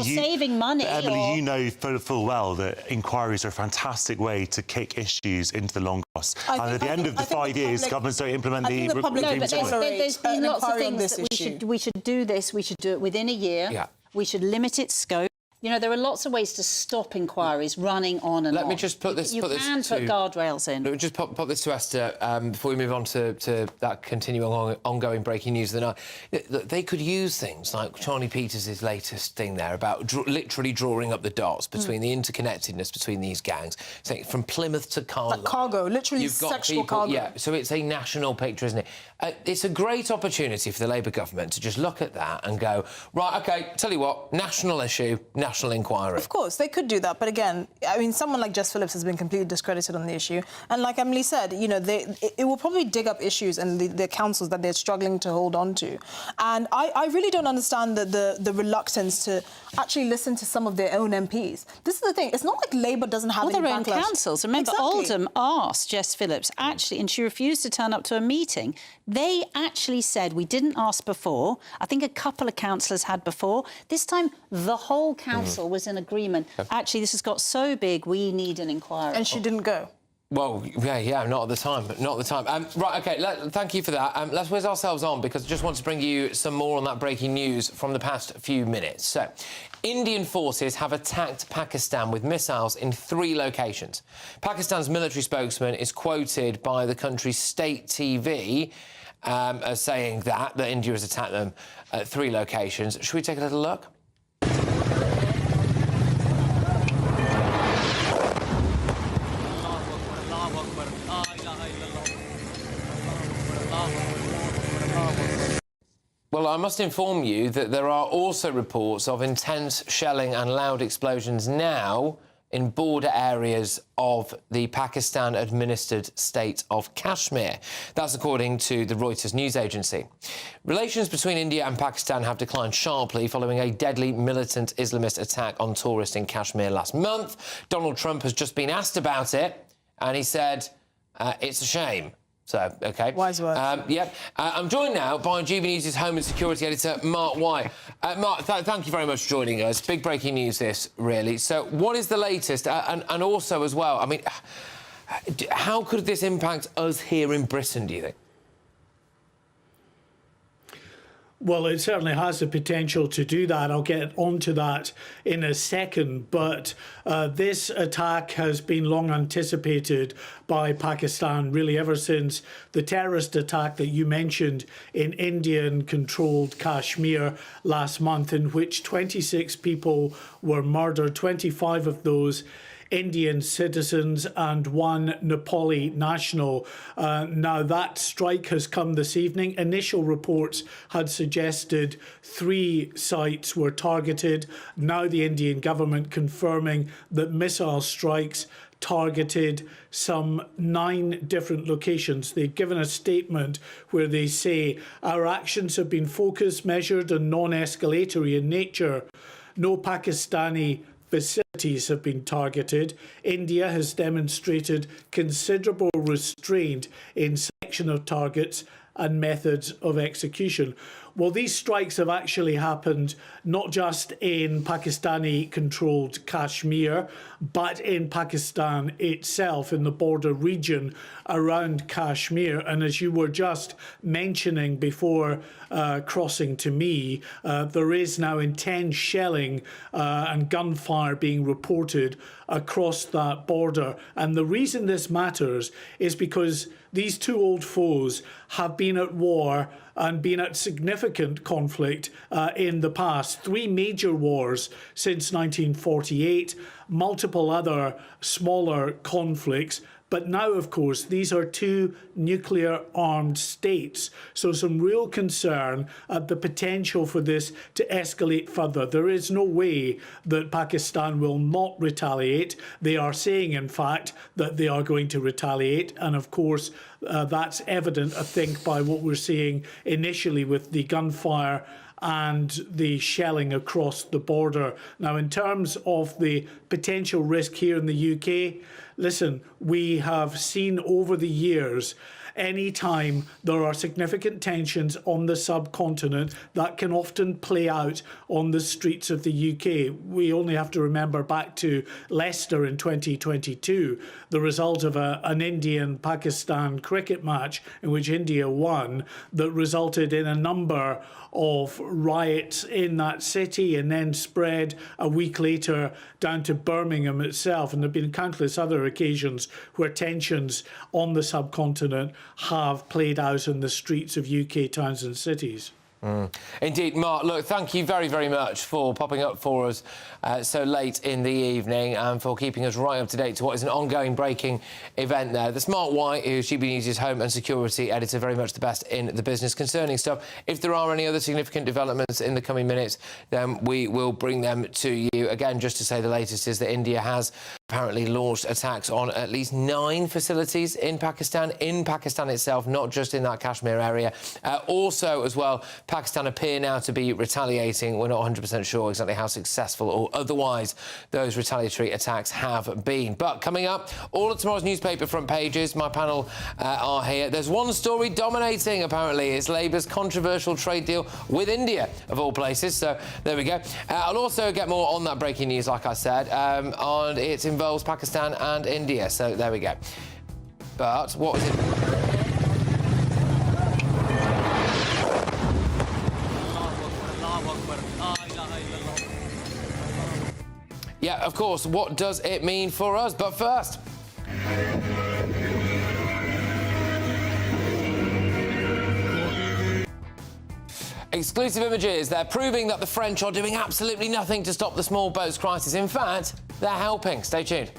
saving money. But Emily, you know full well that inquiries are a fantastic way to kick issues into the long grass. And at the end of the 5 years, governments don't implement the... No, but there's been lots of things that we should do this, we should do it within a year. Yeah. We should limit its scope. You know, there are lots of ways to stop inquiries running on and on. Let me just put this... You can put guardrails in. Let me just pop this to Esther before we move on to that continuing ongoing breaking news of the night. They could use things like Charlie Peters' latest thing there about literally drawing up the dots between the interconnectedness between these gangs. Saying from Plymouth to Carlisle. Like cargo, literally You've got sexual people, cargo. Yeah, so it's a national picture, isn't it? It's a great opportunity for the Labour government to just look at that and go, right, OK, tell you what, national issue, national inquiry. Of course, they could do that. But again, I mean, someone like Jess Phillips has been completely discredited on the issue. And like Emily said, you know, it will probably dig up issues and the councils that they're struggling to hold on to. And I really don't understand the reluctance to actually listen to some of their own MPs. This is the thing. It's not like Labour doesn't have any their own backlash. councils. Remember, Oldham asked Jess Phillips, actually, and she refused to turn up to a meeting. They actually said, we didn't ask before. I think a couple of councillors had before. This time, the whole council was in agreement. Actually, this has got so big, we need an inquiry. And she didn't go. Well, yeah, not at the time. Right, OK, thank you for that. Let's whiz ourselves on, because I just want to bring you some more on that breaking news from the past few minutes. So, Indian forces have attacked Pakistan with missiles in 3 locations. Pakistan's military spokesman is quoted by the country's state TV as saying that India has attacked them at 3 locations. Should we take a little look? Well, I must inform you that there are also reports of intense shelling and loud explosions now in border areas of the Pakistan-administered state of Kashmir. That's according to the Reuters news agency. Relations between India and Pakistan have declined sharply following a deadly militant Islamist attack on tourists in Kashmir last month. Donald Trump has just been asked about it, and he said it's a shame. So, OK. Wise words. I'm joined now by GBNews' Home and Security Editor, Mark White. Mark, thank you very much for joining us. Big breaking news, this, really. So, what is the latest? And also, as well, I mean, how could this impact us here in Britain, do you think? Well, it certainly has the potential to do that. I'll get onto that in a second. But this attack has been long anticipated by Pakistan, really ever since the terrorist attack that you mentioned in Indian-controlled Kashmir last month, in which 26 people were murdered, 25 of those Indian citizens and 1 Nepali national. Now, that strike has come this evening. Initial reports had suggested 3 sites were targeted. Now the Indian government confirming that missile strikes targeted some 9 different locations. They've given a statement where they say, our actions have been focused, measured and non-escalatory in nature. No Pakistani facilities have been targeted. India has demonstrated considerable restraint in selection of targets and methods of execution. Well, these strikes have actually happened not just in Pakistani-controlled Kashmir, but in Pakistan itself, in the border region around Kashmir. And as you were just mentioning before crossing to me, there is now intense shelling and gunfire being reported across that border. And the reason this matters is because these 2 old foes have been at war and been at significant conflict in the past. 3 major wars since 1948, multiple other smaller conflicts. But now, of course, these are 2 nuclear-armed states. So some real concern at the potential for this to escalate further. There is no way that Pakistan will not retaliate. They are saying, in fact, that they are going to retaliate. And, of course, that's evident, I think, by what we're seeing initially with the gunfire and the shelling across the border. Now, in terms of the potential risk here in the UK, listen, we have seen over the years, anytime there are significant tensions on the subcontinent, that can often play out on the streets of the UK. We only have to remember back to Leicester in 2022, the result of an Indian-Pakistan cricket match in which India won, that resulted in a number of riots in that city and then spread a week later down to Birmingham itself. And there have been countless other occasions where tensions on the subcontinent have played out in the streets of UK towns and cities. Indeed, Mark, look, thank you very, very much for popping up for us so late in the evening and for keeping us right up to date to what is an ongoing breaking event there. The Smart White, who's GBNews' home and security editor, very much the best in the business concerning stuff. If there are any other significant developments in the coming minutes, then we will bring them to you. Again, just to say the latest is that India has apparently launched attacks on at least 9 facilities in Pakistan itself, not just in that Kashmir area. Also, as well, Pakistan appear now to be retaliating. We're not 100% sure exactly how successful or otherwise those retaliatory attacks have been. But coming up, all of tomorrow's newspaper front pages, my panel are here. There's one story dominating, apparently. It's Labour's controversial trade deal with India, of all places. So there we go. I'll also get more on that breaking news, like I said, and it involves Pakistan and India. So there we go. But what was it? Yeah, of course, what does it mean for us? But first... exclusive images. They're proving that the French are doing absolutely nothing to stop the small boats crisis. In fact, they're helping. Stay tuned.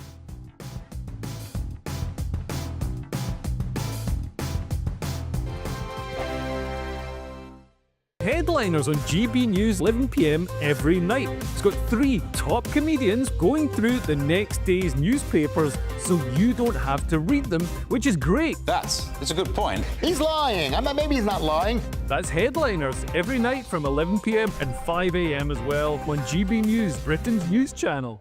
Headliners on GB News 11 p.m. every night. It's got 3 top comedians going through the next day's newspapers so you don't have to read them, which is great. That's a good point. He's lying. I mean, maybe he's not lying. That's Headliners every night from 11 p.m. and 5 a.m. as well on GB News, Britain's news channel.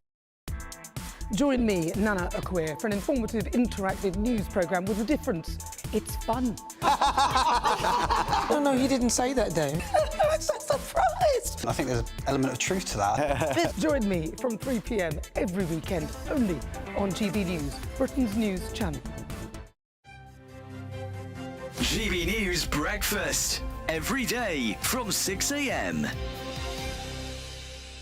Join me, Nana Okoye, for an informative, interactive news programme with a difference. It's fun. No, he didn't say that, Dave. I'm so surprised. I think there's an element of truth to that. Join me from 3 p.m. every weekend, only on GB News, Britain's news channel. GB News Breakfast, every day from 6 a.m.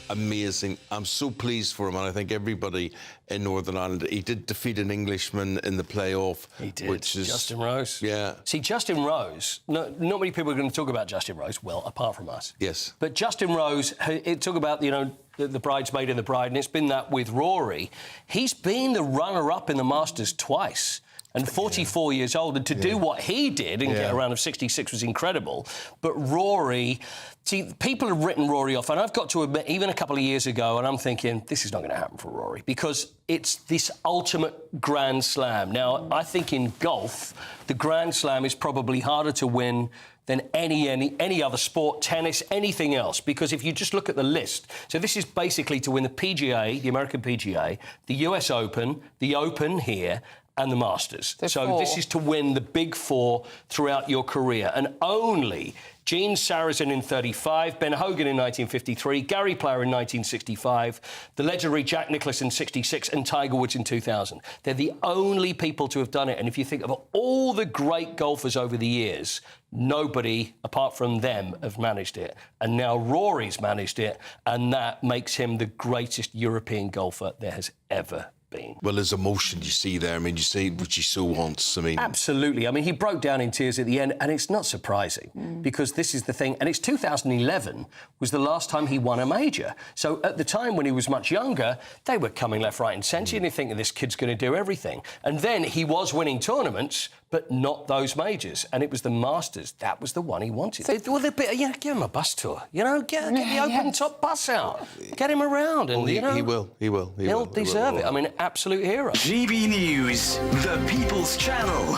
Amazing. I'm so pleased for him, and I think everybody in Northern Ireland. He did defeat an Englishman in the playoff. He did. Which is, Justin Rose. Yeah. See, Justin Rose, not many people are going to talk about Justin Rose, well, apart from us. Yes. But Justin Rose, it talk about, you know, the bridesmaid and the bride, and it's been that with Rory. He's been the runner-up in the Masters twice. And 44 years old, and to do what he did and get a round of 66 was incredible. But Rory, see, people have written Rory off, and I've got to admit, even a couple of years ago, and I'm thinking, this is not going to happen for Rory, because it's this ultimate Grand Slam. Now, I think in golf, the Grand Slam is probably harder to win than any other sport, tennis, anything else. Because if you just look at the list, so this is basically to win the PGA, the American PGA, the US Open, the Open here, and the Masters. So this is to win the big 4 throughout your career. And only Gene Sarazen in 35, Ben Hogan in 1953, Gary Player in 1965, the legendary Jack Nicklaus in 66, and Tiger Woods in 2000. They're the only people to have done it. And if you think of all the great golfers over the years, nobody, apart from them, have managed it. And now Rory's managed it, and that makes him the greatest European golfer there has ever been. Well, there's emotion you see there. I mean, you see what he so wants. I mean, absolutely. I mean, he broke down in tears at the end, and it's not surprising because this is the thing. And it's 2011 was the last time he won a major. So at the time when he was much younger, they were coming left, right, and centre, and you think this kid's going to do everything. And then he was winning tournaments, but not those majors. And it was the Masters. That was the one he wanted. Well, give him a bus tour. You know, get the open top bus out, get him around, and he will. He'll deserve it. I mean, absolute hero. GB News, the People's Channel.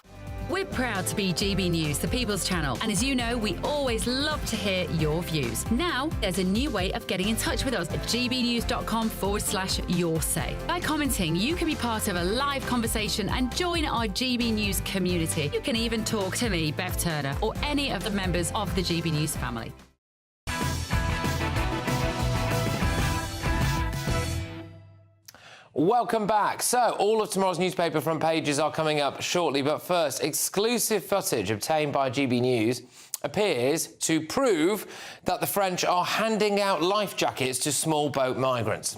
We're proud to be GB News, the People's Channel, and as you know, we always love to hear your views. Now, there's a new way of getting in touch with us at gbnews.com/yoursay. By commenting, you can be part of a live conversation and join our GB News community. You can even talk to me, Bev Turner, or any of the members of the GB News family. Welcome back. So, all of tomorrow's newspaper front pages are coming up shortly, but first, exclusive footage obtained by GB News appears to prove that the French are handing out life jackets to small boat migrants.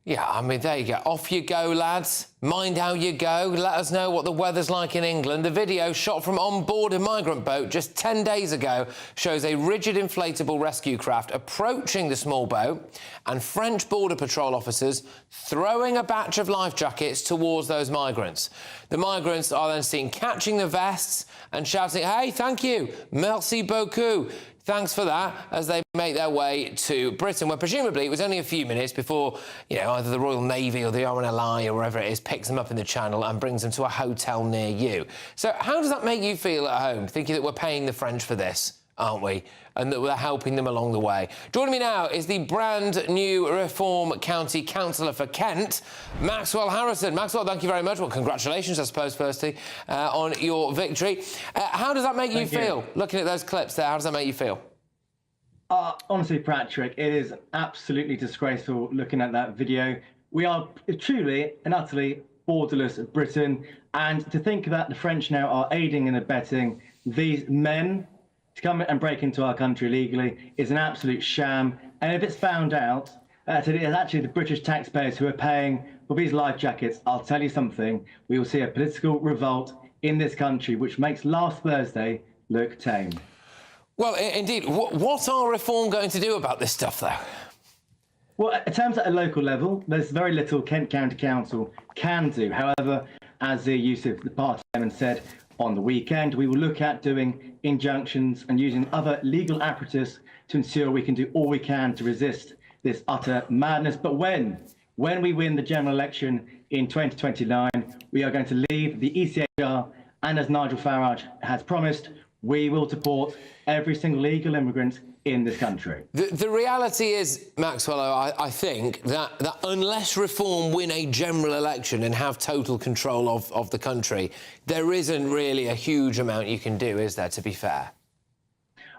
Yeah, I mean, there you go. Off you go, lads. Mind how you go. Let us know what the weather's like in England. The video shot from on board a migrant boat just 10 days ago shows a rigid inflatable rescue craft approaching the small boat and French border patrol officers throwing a batch of life jackets towards those migrants. The migrants are then seen catching the vests and shouting, "Hey, thank you, merci beaucoup. Thanks for that," as they make their way to Britain, where presumably it was only a few minutes before, you know, either the Royal Navy or the RNLI or wherever it is picks them up in the Channel and brings them to a hotel near you. So how does that make you feel at home, thinking that we're paying the French for this, aren't we, and that we're helping them along the way? Joining me now is the brand new Reform County Councillor for Kent, Maxwell Harrison. Maxwell, thank you very much. Well, congratulations, I suppose, firstly, on your victory. How does that make you feel, looking at those clips there? How does that make you feel? Honestly, Patrick, it is absolutely disgraceful looking at that video. We are truly and utterly borderless Britain, and to think that the French now are aiding and abetting these men to come and break into our country illegally is an absolute sham. And if it's found out that it is actually the British taxpayers who are paying for these life jackets, I'll tell you something, we will see a political revolt in this country, which makes last Thursday look tame. Well, indeed. What are Reform going to do about this stuff, though? Well, in terms at a local level, there's very little Kent County Council can do. However, as the use of the party chairman said on the weekend, we will look at doing injunctions and using other legal apparatus to ensure we can do all we can to resist this utter madness. But when we win the general election in 2029, we are going to leave the ECHR, and as Nigel Farage has promised, we will deport every single legal immigrant in this country. The reality is, Maxwell, I think that unless Reform win a general election and have total control of the country, there isn't really a huge amount you can do, is there, to be fair?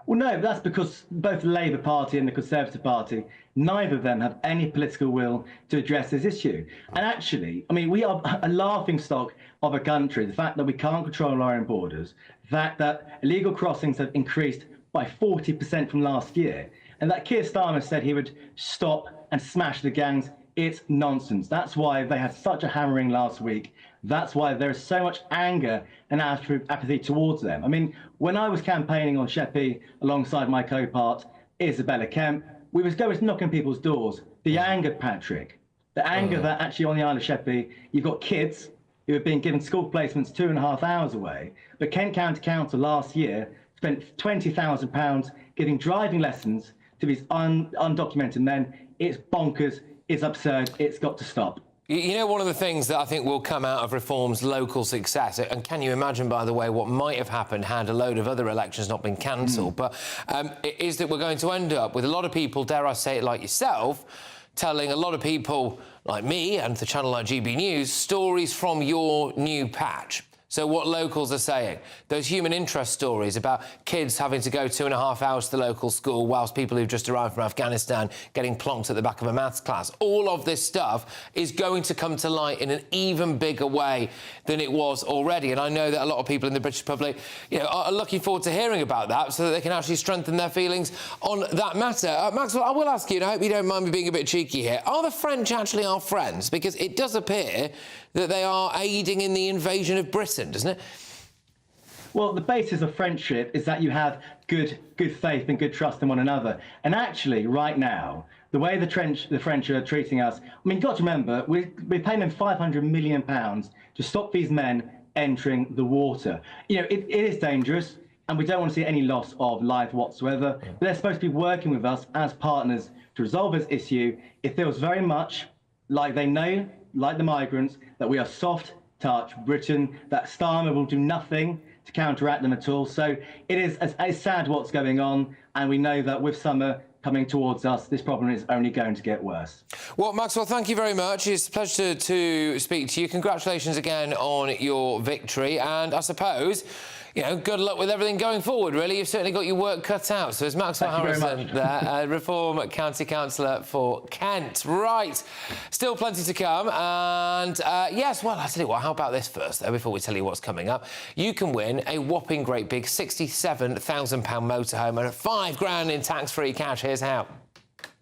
Well, no, that's because both the Labour Party and the Conservative Party, neither of them have any political will to address this issue. And actually, I mean, we are a laughingstock of a country. The fact that we can't control our own borders, the fact that illegal crossings have increased by 40% from last year, and that Keir Starmer said he would stop and smash the gangs, it's nonsense. That's why they had such a hammering last week. That's why there is so much anger and apathy towards them. I mean, when I was campaigning on Sheppey alongside my co-part, Isabella Kemp, we was going knocking people's doors. The anger, Patrick, the anger that actually on the Isle of Sheppey, you've got kids who have been given school placements 2.5 hours away. But Kent County Council last year spent £20,000 giving driving lessons to these undocumented men. It's bonkers, it's absurd, it's got to stop. You know, one of the things that I think will come out of Reform's local success, and can you imagine, by the way, what might have happened had a load of other elections not been cancelled, but is that we're going to end up with a lot of people, dare I say it like yourself, telling a lot of people like me and the channel like GB News stories from your new patch. So what locals are saying, those human interest stories about kids having to go 2.5 hours to the local school whilst people who've just arrived from Afghanistan getting plonked at the back of a maths class. All of this stuff is going to come to light in an even bigger way than it was already. And I know that a lot of people in the British public, you know, are looking forward to hearing about that so that they can actually strengthen their feelings on that matter. Maxwell, I will ask you, and I hope you don't mind me being a bit cheeky here, are the French actually our friends? Because it does appear that they are aiding in the invasion of Britain, doesn't it? Well, the basis of friendship is that you have good faith and good trust in one another. And actually, right now, the way the French are treating us, I mean, you've got to remember, we're paying them £500 million to stop these men entering the water. You know, it is dangerous. and we don't want to see any loss of life whatsoever. But they're supposed to be working with us as partners to resolve this issue. It feels very much like they know, like the migrants, that we are soft touch Britain, that Starmer will do nothing to counteract them at all. So it is it's sad what's going on, and we know that with summer coming towards us, this problem is only going to get worse. Well, Maxwell, thank you very much. It's a pleasure to speak to you. Congratulations again on your victory, and I suppose, you know, good luck with everything going forward, really. You've certainly got your work cut out. So it's Maxwell Harrison there, Reform County Councillor for Kent. Right, still plenty to come. And, yes, well, I'll tell you what, how about this first, though, before we tell you what's coming up? You can win a whopping great big £67,000 motorhome and £5 grand in tax-free cash. Here's how.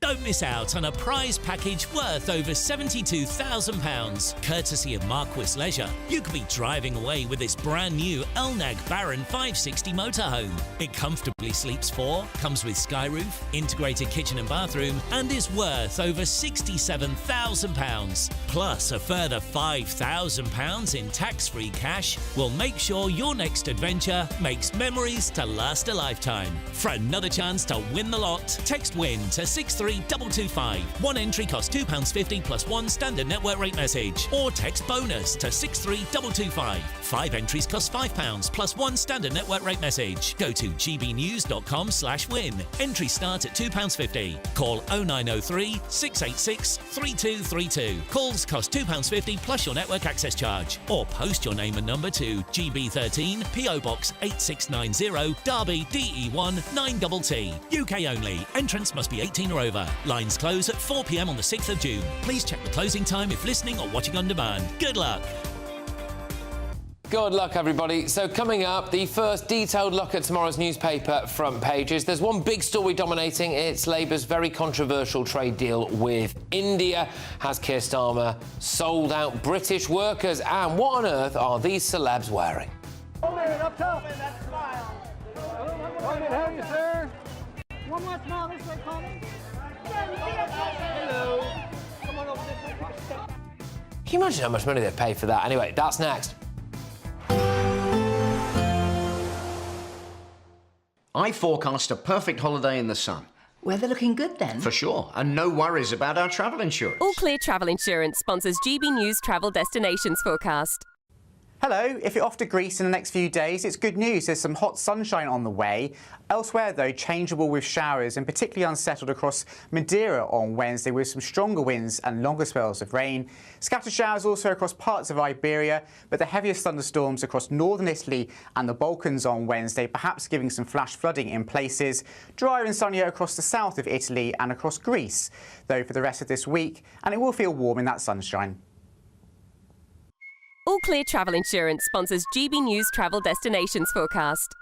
Don't miss out on a prize package worth over £72,000, courtesy of Marquis Leisure. You could be driving away with this brand new Elnag Baron 560 motorhome. It comfortably sleeps 4, comes with sky roof, integrated kitchen and bathroom, and is worth over £67,000. Plus a further £5,000 in tax-free cash will make sure your next adventure makes memories to last a lifetime. For another chance to win the lot, text WIN to 63225. One entry costs £2.50 plus one standard network rate message. Or text BONUS to 63225. 5 entries cost £5 plus one standard network rate message. Go to gbnews.com/win. Entries start at £2.50. Call 0903 686 3232. Calls cost £2.50 plus your network access charge. Or post your name and number to GB13 PO Box 8690 Derby DE1 9TT. UK only. Entrance must be 18 or over. Lines close at 4 p.m. on the 6th of June. Please check the closing time if listening or watching on demand. Good luck. Good luck, everybody. So coming up, the first detailed look at tomorrow's newspaper front pages. There's one big story dominating. It's Labour's very controversial trade deal with India. Has Keir Starmer sold out British workers? And what on earth are these celebs wearing? Hold it up top and that smile. How are you, sir? One more smile this way, Colin. Hello. Come on over this way. Can you imagine how much money they pay for that? Anyway, that's next. I forecast a perfect holiday in the sun. Weather looking good then? For sure, and no worries about our travel insurance. All Clear Travel Insurance sponsors GB News Travel Destinations forecast. Hello, if you're off to Greece in the next few days, it's good news. There's some hot sunshine on the way. Elsewhere, though, changeable with showers and particularly unsettled across Madeira on Wednesday with some stronger winds and longer spells of rain. Scattered showers also across parts of Iberia, but the heaviest thunderstorms across northern Italy and the Balkans on Wednesday, perhaps giving some flash flooding in places. Drier and sunnier across the south of Italy and across Greece, though, for the rest of this week, and it will feel warm in that sunshine. All Clear Travel Insurance sponsors GB News Travel Destinations forecast.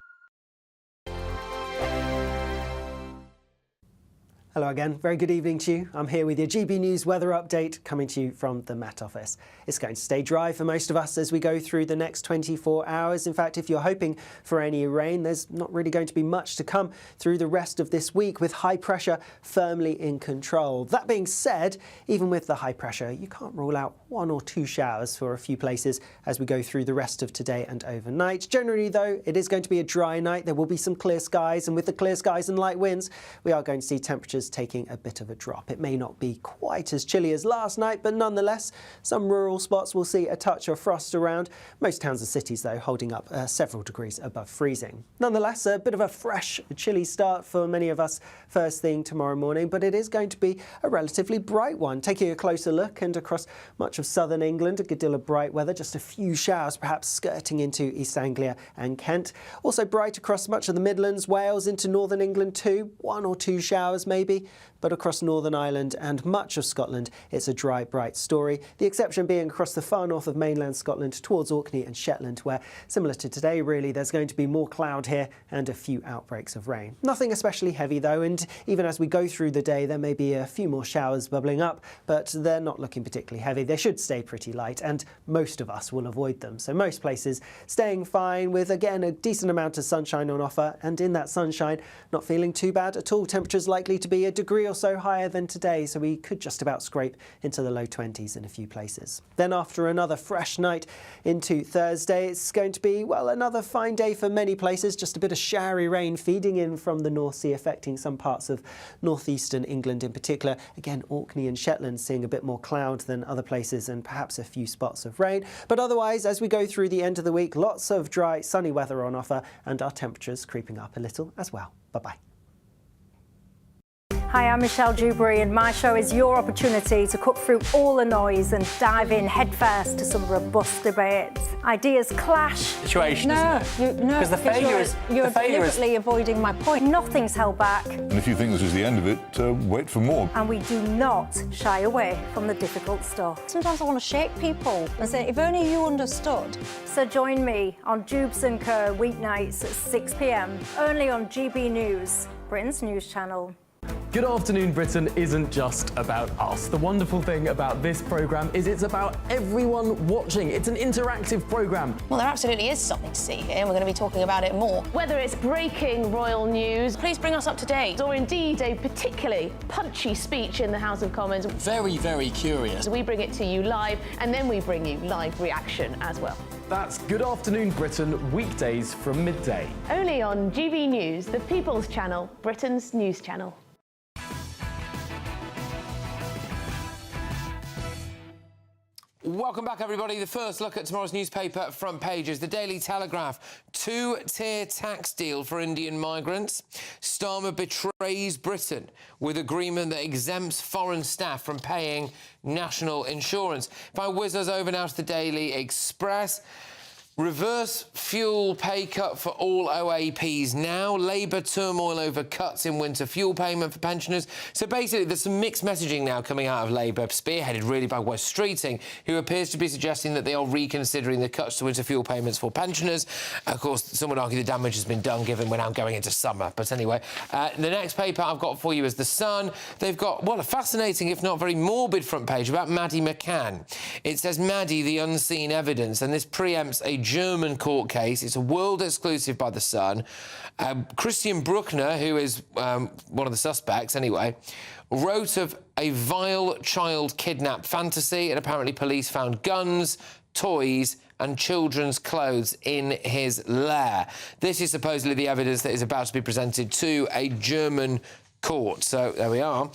Hello again, very good evening to you. I'm here with your GB News weather update coming to you from the Met Office. It's going to stay dry for most of us as we go through the next 24 hours. In fact, if you're hoping for any rain, there's not really going to be much to come through the rest of this week with high pressure firmly in control. That being said, even with the high pressure, you can't rule out 1 or 2 showers for a few places as we go through the rest of today and overnight. Generally, though, it is going to be a dry night. There will be some clear skies, and with the clear skies and light winds, we are going to see temperatures taking a bit of a drop. It may not be quite as chilly as last night, but nonetheless, some rural spots will see a touch of frost around. Most towns and cities, though, holding up several degrees above freezing. Nonetheless, a bit of a fresh, chilly start for many of us first thing tomorrow morning, but it is going to be a relatively bright one. Taking a closer look, and across much of southern England, a good deal of bright weather, just a few showers perhaps skirting into East Anglia and Kent. Also bright across much of the Midlands, Wales, into northern England too. 1 or 2 showers maybe. But across Northern Ireland and much of Scotland, it's a dry, bright story. The exception being across the far north of mainland Scotland towards Orkney and Shetland, where, similar to today really, there's going to be more cloud here and a few outbreaks of rain. Nothing especially heavy though, and even as we go through the day, there may be a few more showers bubbling up, but they're not looking particularly heavy. They should stay pretty light, and most of us will avoid them. So most places staying fine with, again, a decent amount of sunshine on offer, and in that sunshine, not feeling too bad at all. Temperatures likely to be a degree or so higher than today, so we could just about scrape into the low 20s in a few places. Then after another fresh night into Thursday, it's going to be, well, another fine day for many places. Just a bit of showery rain feeding in from the North Sea, affecting some parts of northeastern England in particular. Again, Orkney and Shetland seeing a bit more cloud than other places and perhaps a few spots of rain. But otherwise, as we go through the end of the week, lots of dry, sunny weather on offer and our temperatures creeping up a little as well. Bye-bye. Hi, I'm Michelle Dewberry, and my show is your opportunity to cut through all the noise and dive in headfirst to some robust debates. Ideas clash. Situation. No, because the failure is you're deliberately avoiding my point. Nothing's held back, And if you think this is the end of it, wait for more. and we do not shy away from the difficult stuff. Sometimes I want to shake people and say, if only you understood. So join me on Jubes and Co weeknights at 6 p.m. only on GB News, Britain's news channel. Good Afternoon Britain isn't just about us. The wonderful thing about this programme is it's about everyone watching. It's an interactive programme. Well, there absolutely is something to see here, and we're going to be talking about it more. Whether it's breaking royal news, please bring us up to date, or indeed a particularly punchy speech in the House of Commons. Very, very curious. We bring it to you live, and then we bring you live reaction as well. That's Good Afternoon Britain, weekdays from midday. Only on GB News, the People's Channel, Britain's news channel. Welcome back, everybody. The first look at tomorrow's newspaper front pages. The Daily Telegraph. Two-tier tax deal for Indian migrants. Starmer betrays Britain with agreement that exempts foreign staff from paying national insurance. If I whiz us over now to the Daily Express. Reverse fuel pay cut for all OAPs now. Labour turmoil over cuts in winter fuel payment for pensioners. So basically, there's some mixed messaging now coming out of Labour, spearheaded really by Wes Streeting, who appears to be suggesting that they are reconsidering the cuts to winter fuel payments for pensioners. Of course, some would argue the damage has been done, given we're now going into summer. But anyway, the next paper I've got for you is The Sun. They've got, well, a fascinating, if not very morbid, front page about Maddie McCann. It says Maddie, the unseen evidence, and this preempts a German court case. It's a world exclusive by The Sun. Christian Bruckner, who is one of the suspects anyway, wrote of a vile child kidnapped fantasy, and apparently police found guns, toys and children's clothes in his lair. This is supposedly the evidence that is about to be presented to a German court. So there we are.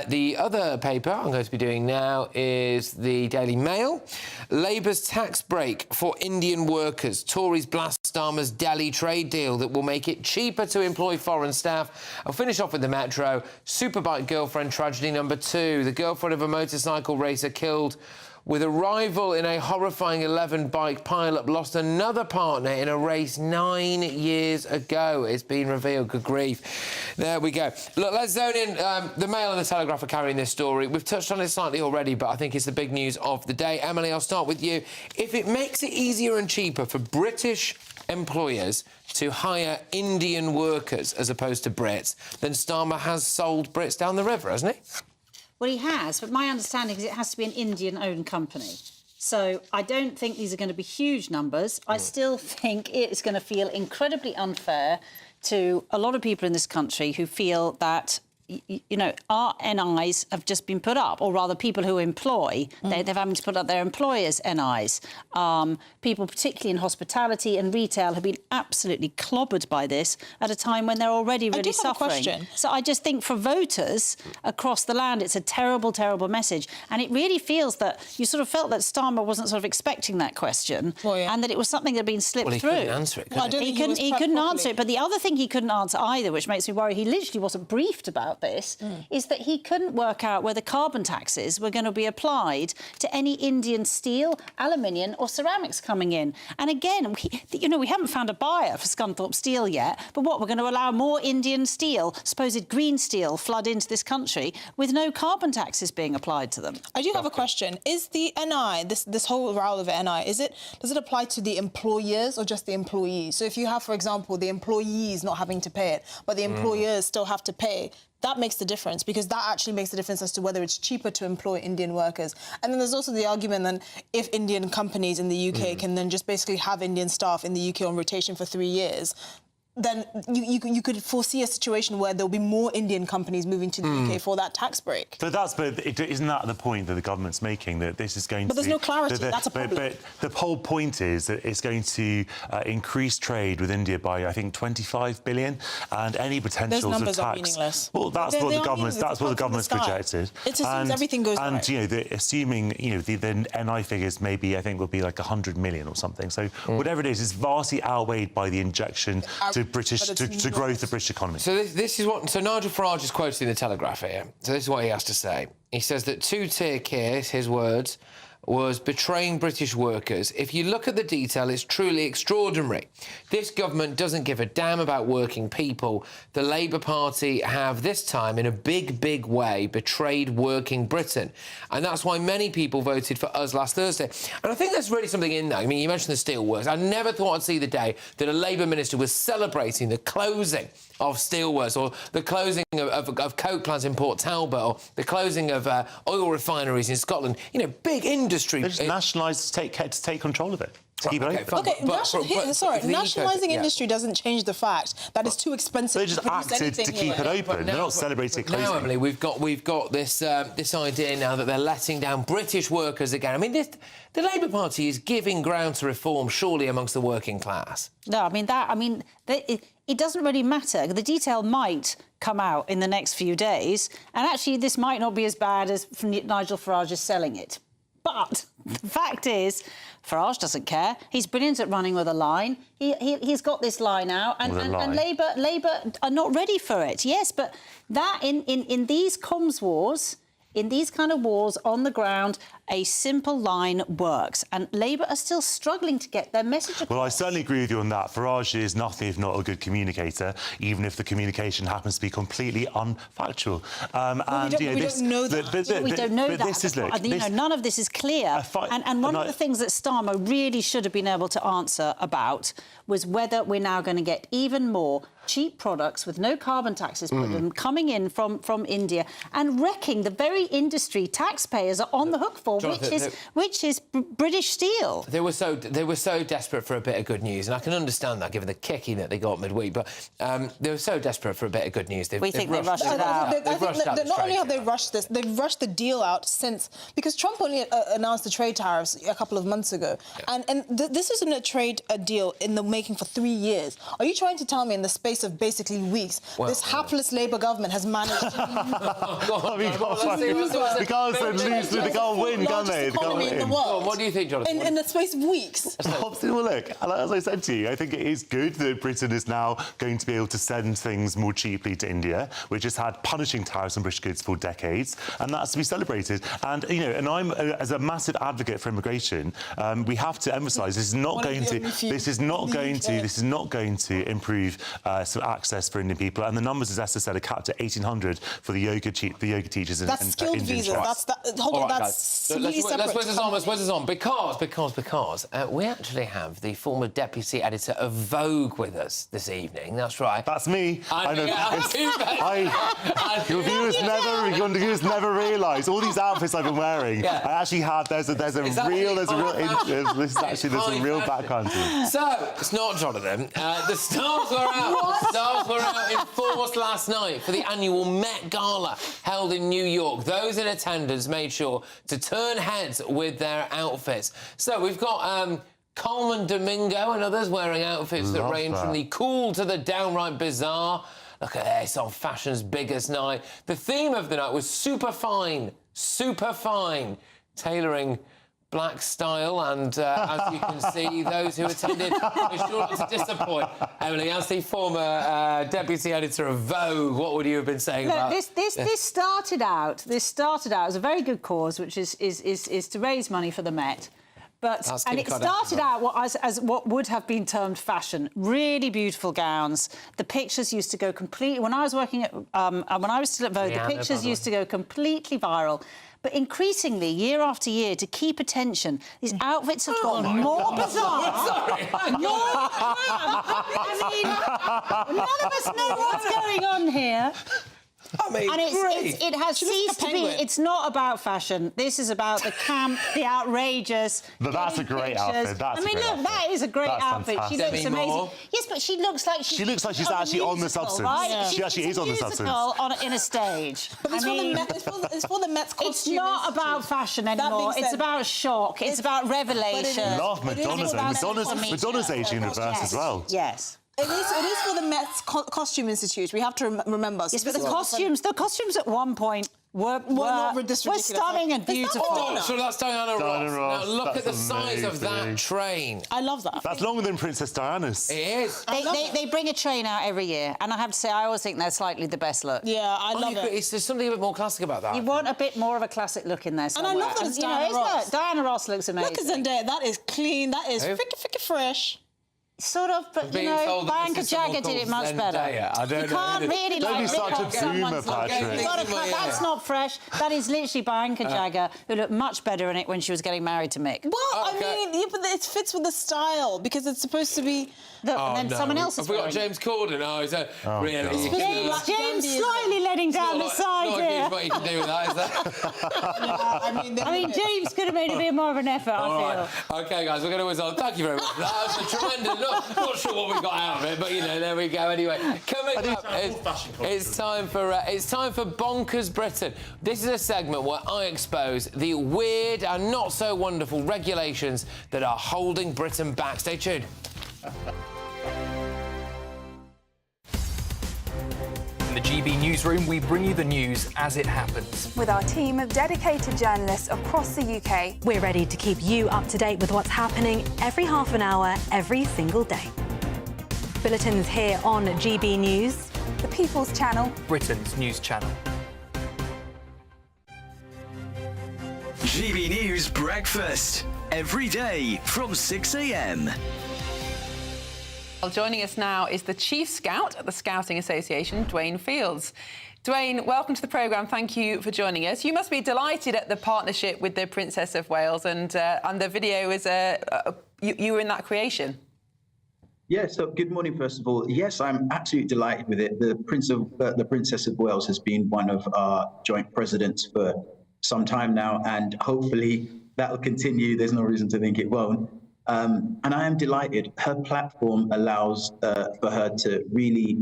The other paper I'm going to be doing now is the Daily Mail. Labour's tax break for Indian workers. Tories blast Starmer's Delhi trade deal that will make it cheaper to employ foreign staff. I'll finish off with the Metro. Superbike girlfriend tragedy number 2. The girlfriend of a motorcycle racer killed with a rival in a horrifying 11-bike pile-up, lost another partner in a race 9 years ago. It's been revealed. Good grief. There we go. Look, let's zone in. The Mail and the Telegraph are carrying this story. We've touched on it slightly already, but I think it's the big news of the day. Emily, I'll start with you. If it makes it easier and cheaper for British employers to hire Indian workers as opposed to Brits, then Starmer has sold Brits down the river, hasn't he? Well, he has, but my understanding is it has to be an Indian-owned company. So I don't think these are going to be huge numbers. I still think it's going to feel incredibly unfair to a lot of people in this country who feel that, you know, our NIs have just been put up, or rather people who employ, they're having to put up their employers' NIs. People, particularly in hospitality and retail, have been absolutely clobbered by this at a time when they're already really suffering. I do have a question. So I just think for voters across the land, it's a terrible, terrible message. And it really feels that you sort of felt that Starmer wasn't sort of expecting that question, and that it was something that had been slipped through. Well, he couldn't answer it, He couldn't answer it. But the other thing he couldn't answer either, which makes me worry, he literally wasn't briefed about this, is that he couldn't work out whether carbon taxes were going to be applied to any Indian steel, aluminium or ceramics coming in. And again, we haven't found a buyer for Scunthorpe Steel yet, but what, we're going to allow more Indian steel, supposed green steel, flood into this country with no carbon taxes being applied to them? I do have a question. Is the NI, this whole row of NI, does it apply to the employers or just the employees? So if you have, for example, the employees not having to pay it, but the employers still have to pay, that makes the difference, because that actually makes the difference as to whether it's cheaper to employ Indian workers. And then there's also the argument that if Indian companies in the UK can then just basically have Indian staff in the UK on rotation for 3 years, then you could foresee a situation where there'll be more Indian companies moving to the UK for that tax break. But isn't that the point that the government's making, that this is going to... But there's no clarity, that's a problem. But the whole point is that it's going to increase trade with India by, I think, 25 billion, and any potentials Those numbers of tax... are meaningless. Well, that's what the government's projected. It assumes everything goes right. And, you know, assuming, you know, the NI figures maybe, I think, will be like 100 million or something. So whatever it is vastly outweighed by the injection to growth of the British economy. So this is what... So Nigel Farage is quoted in the Telegraph here. So this is what he has to say. He says that two-tier case, his words, was betraying British workers. If you look at the detail, it's truly extraordinary. This government doesn't give a damn about working people. The Labour Party have, this time, in a big, big way, betrayed working Britain. And that's why many people voted for us last Thursday. And I think there's really something in that. I mean, you mentioned the steelworks. I never thought I'd see the day that a Labour minister was celebrating the closing of steelworks, or the closing of coke plants in Port Talbot, or the closing of oil refineries in Scotland. You know, big industry. They just nationalised to take control of it. To keep it open. Nationalising industry doesn't change the fact that it's too expensive. They just acted to keep it open. They're not celebrating closing. Now, Emily, we've got this idea now that they're letting down British workers again. I mean, the Labour Party is giving ground to reform, surely, amongst the working class. No, it doesn't really matter. The detail might come out in the next few days, and actually this might not be as bad as Nigel Farage is selling it. But the fact is, Farage doesn't care. He's brilliant at running with a line. He's got this line out, and Labour are not ready for it. Yes, but that in these comms wars, in these kind of wars on the ground, a simple line works. And Labour are still struggling to get their message across. Well, I certainly agree with you on that. Farage is nothing if not a good communicator, even if the communication happens to be completely unfactual. We don't know that. None of this is clear. And one of the things that Starmer really should have been able to answer about was whether we're now going to get even more cheap products with no carbon taxes put them coming in from India and wrecking the very industry taxpayers are on the hook for, Jonathan, which is British steel. They were so desperate for a bit of good news, and I can understand that given the kicking that they got midweek. But they were so desperate for a bit of good news. We think they rushed it out. Not only have they rushed this, they've rushed the deal out since, because Trump only announced the trade tariffs a couple of months ago, and this isn't a deal in the making for 3 years. Are you trying to tell me in the space of basically weeks, this hapless Labour government has managed to... They can't win, can they? What do you think, Jonathan? In the space of weeks. Well, look, as I said to you, I think it is good that Britain is now going to be able to send things more cheaply to India, which has had punishing tariffs on British goods for decades, and that's to be celebrated. And, you know, and I'm, as a massive advocate for immigration, we have to emphasise this is not going to improve access for Indian people. And the numbers, as Esther said, are capped at 1,800 for the yoga teachers. That's skilled visas. That's really separate. Let's put this on. Because we actually have the former deputy editor of Vogue with us this evening. That's right. That's me. Your viewers never realise all these outfits I've been wearing. Yeah. I actually have. There's a real background to it. So it's not Jonathan. The stars were out. The stars were out in force last night for the annual Met Gala held in New York. Those in attendance made sure to turn heads with their outfits. So we've got Coleman Domingo and others wearing outfits that range from the cool to the downright bizarre. Look at this on fashion's biggest night. The theme of the night was super fine, tailoring black style, and as you can see, those who attended were sure not to disappoint. Emily, as the former deputy editor of Vogue, what would you have been saying about this started out as a very good cause, which is to raise money for the Met. And it started out as what would have been termed fashion. Really beautiful gowns. The pictures used to go completely... When I was working at... when I was still at Vogue, the pictures used to go completely viral. But increasingly, year after year, to keep attention, these outfits have got more bizarre. I mean, none of us know what's going on here. I mean, and it has ceased to be. It's not about fashion. This is about the camp, the outrageous. But that's a great outfit. That's that is a great outfit. She looks amazing. Yes, but she looks like she's actually on the substance. Right? Yeah. She actually is on the substance. In a stage. But it's for the Met's costume. It's not about fashion anymore. It's about shock. It's about revelation. Love Madonna's age universe as well. Yes. It is for the Met's Costume Institute. We have to remember. Yes, but the costumes at one point were stunning and beautiful. Oh, so that's Diana Ross. Now look at the size of that train. I love that. That's longer than Princess Diana's. It is. They bring a train out every year, and I have to say, I always think they're slightly the best look. Yeah, I love it. There's something a bit more classic about that. You want a bit more of a classic look in there somewhere. And I love that it's Diana Ross. Diana Ross looks amazing. Look at Zendaya. That is clean. That is freaking fresh. Sort of, but you know, Bianca Jagger did it much better. I don't you can't really don't be such a boomer, Patrick. That's not fresh. That is literally Bianca Jagger, who looked much better in it when she was getting married to Mick. Well, I mean, but it fits with the style because it's supposed to be. And then someone else is Have we got James Corden? Oh, is that really? James slightly letting down the side here. Not what you can do with that, is that? I mean, James could have made a bit more of an effort, I feel. OK, guys, we're going to whiz on. Thank you very much. That was a tremendous... Not sure what we got out of it, but, you know, there we go. Anyway, coming up, it's time for Bonkers Britain. This is a segment where I expose the weird and not so wonderful regulations that are holding Britain back. Stay tuned. In the GB newsroom, we bring you the news as it happens. With our team of dedicated journalists across the UK, we're ready to keep you up to date with what's happening every half an hour, every single day. Bulletins here on GB News, the People's Channel, Britain's news channel. GB News Breakfast, every day from 6 a.m. Well, joining us now is the Chief Scout at the Scouting Association, Dwayne Fields. Dwayne, welcome to the programme. Thank you for joining us. You must be delighted at the partnership with the Princess of Wales, and the video is you were in that creation. Yeah, so good morning, first of all. Yes, I'm absolutely delighted with it. The Princess of Wales has been one of our joint presidents for some time now, and hopefully that will continue. There's no reason to think it won't. And I am delighted. Her platform allows for her to really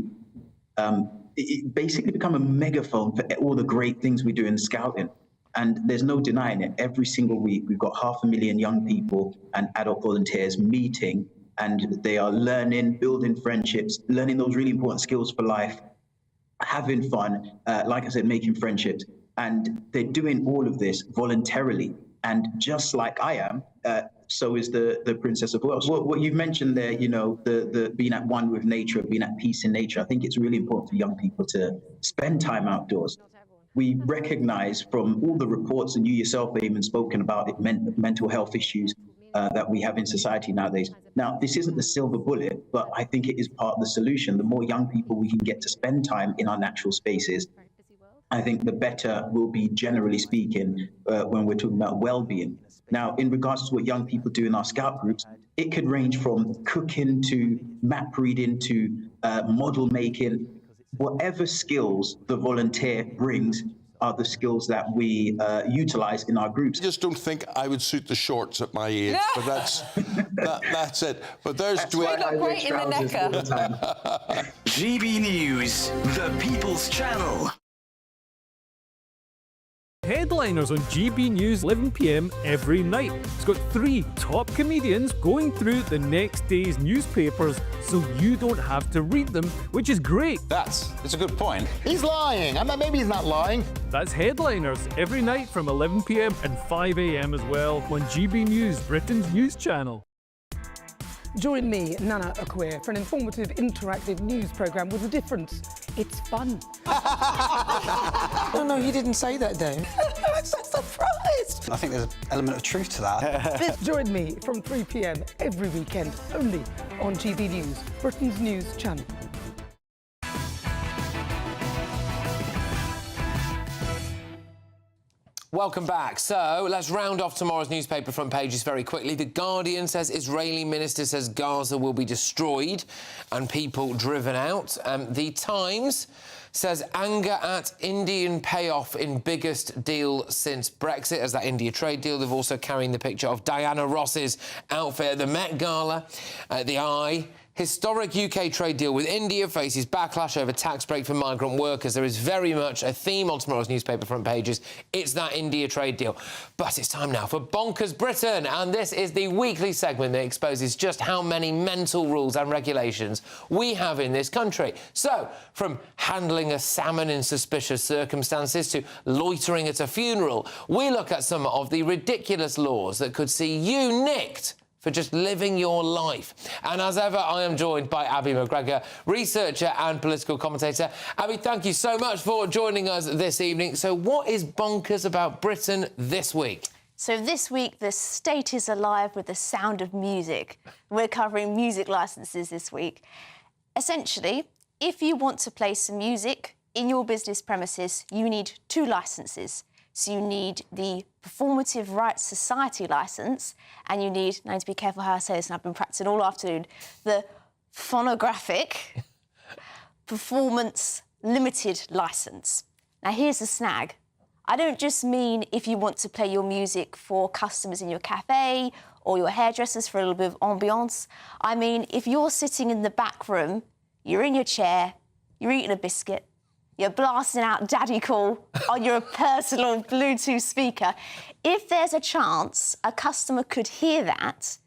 basically become a megaphone for all the great things we do in Scouting. And there's no denying it. Every single week, we've got 500,000 young people and adult volunteers meeting, and they are learning, building friendships, learning those really important skills for life, having fun, like I said, making friendships. And they're doing all of this voluntarily. And just like I am, so is the Princess of Wales. What you've mentioned there, you know, the being at one with nature, being at peace in nature, I think it's really important for young people to spend time outdoors. We recognize from all the reports, and you yourself have even spoken about it, mental health issues that we have in society nowadays. Now, this isn't the silver bullet, but I think it is part of the solution. The more young people we can get to spend time in our natural spaces, I think the better we'll be, generally speaking, when we're talking about well-being. Now, in regards to what young people do in our scout groups, it could range from cooking to map reading to model making. Whatever skills the volunteer brings are the skills that we utilize in our groups. I just don't think I would suit the shorts at my age, but that's it. But there's Dwayne. They look great in the necker. GB News, the People's Channel. Headliners on GB News 11 p.m. every night. It's got 3 top comedians going through the next day's newspapers so you don't have to read them, which is great. It's a good point. He's lying. Maybe he's not lying. That's Headliners every night from 11 p.m. and 5 a.m. as well on GB News, Britain's news channel. Join me, Nana Akwe, for an informative, interactive news programme with a difference. It's fun. No, he didn't say that, Dave. I'm so surprised. I think there's an element of truth to that. Join me from 3 p.m. every weekend, only on GB News, Britain's news channel. Welcome back. So let's round off tomorrow's newspaper front pages very quickly. The Guardian says Israeli minister says Gaza will be destroyed and people driven out. The Times says anger at Indian payoff in biggest deal since Brexit, as that India trade deal. They've also carrying the picture of Diana Ross's outfit at the Met Gala. The Eye. Historic UK trade deal with India faces backlash over tax break for migrant workers. There is very much a theme on tomorrow's newspaper front pages. It's that India trade deal. But it's time now for Bonkers Britain. And this is the weekly segment that exposes just how many mental rules and regulations we have in this country. So, from handling a salmon in suspicious circumstances to loitering at a funeral, we look at some of the ridiculous laws that could see you nicked for just living your life. And as ever, I am joined by Abby McGregor, researcher and political commentator. Abby, thank you so much for joining us this evening. So what is bonkers about Britain this week? So this week, the state is alive with the sound of music. We're covering music licences this week. Essentially, if you want to play some music in your business premises, you need 2 licences. So you need the Performative Rights Society licence, and you need, now I need to be careful how I say this, and I've been practising all afternoon, the Phonographic Performance Limited licence. Now here's the snag. I don't just mean if you want to play your music for customers in your cafe or your hairdressers for a little bit of ambiance. I mean, if you're sitting in the back room, you're in your chair, you're eating a biscuit, you're blasting out Daddy Cool on your personal Bluetooth speaker. If there's a chance a customer could hear that,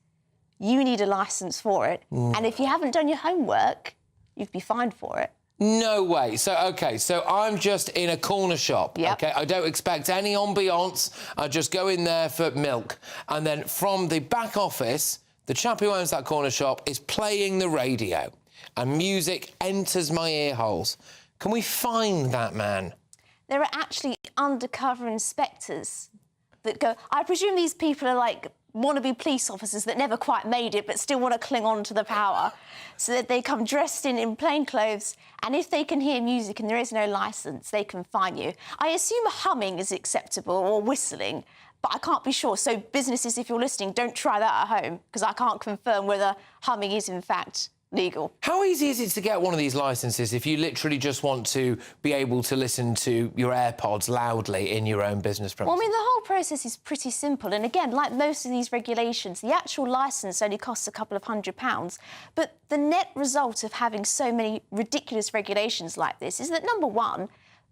you need a licence for it. And if you haven't done your homework, you'd be fined for it. No way. So, OK, so I'm just in a corner shop, OK? I don't expect any ambiance. I just go in there for milk. And then from the back office, the chap who owns that corner shop is playing the radio and music enters my ear holes. Can we find that man? There are actually undercover inspectors that go... I presume these people are like wannabe police officers that never quite made it but still want to cling on to the power, so that they come dressed in plain clothes, and if they can hear music and there is no licence, they can fine you. I assume humming is acceptable, or whistling, but I can't be sure. So businesses, if you're listening, don't try that at home, because I can't confirm whether humming is in fact legal. How easy is it to get one of these licences if you literally just want to be able to listen to your AirPods loudly in your own business premises? Well, I mean, the whole process is pretty simple. And again, like most of these regulations, the actual licence only costs a couple of £100. But the net result of having so many ridiculous regulations like this is that, number one,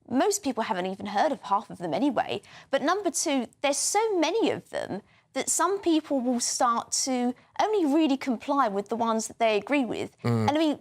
most people haven't even heard of half of them anyway. But number two, there's so many of them that some people will start to only really comply with the ones that they agree with. And I mean,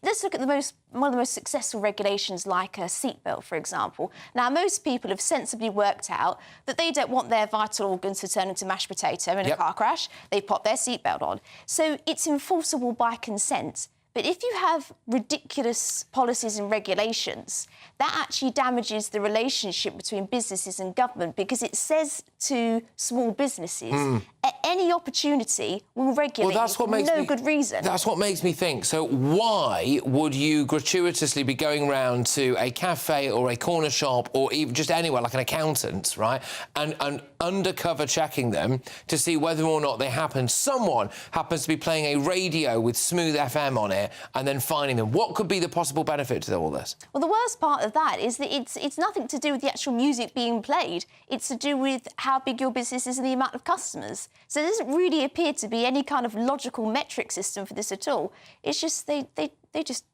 let's look at one of the most successful regulations, like a seatbelt, for example. Now, most people have sensibly worked out that they don't want their vital organs to turn into mashed potato in a car crash. They pop their seatbelt on. So it's enforceable by consent. But if you have ridiculous policies and regulations, that actually damages the relationship between businesses and government, because it says to small businesses, at any opportunity, we'll regulate for no good reason. That's what makes me think. So why would you gratuitously be going around to a cafe or a corner shop or even just anywhere, like an accountant, right, and undercover checking them to see whether or not someone happens to be playing a radio with smooth FM on it, and then finding them? What could be the possible benefit to all this? Well, the worst part of that is that it's nothing to do with the actual music being played. It's to do with how big your business is and the amount of customers. So there doesn't really appear to be any kind of logical metric system for this at all. It's just they just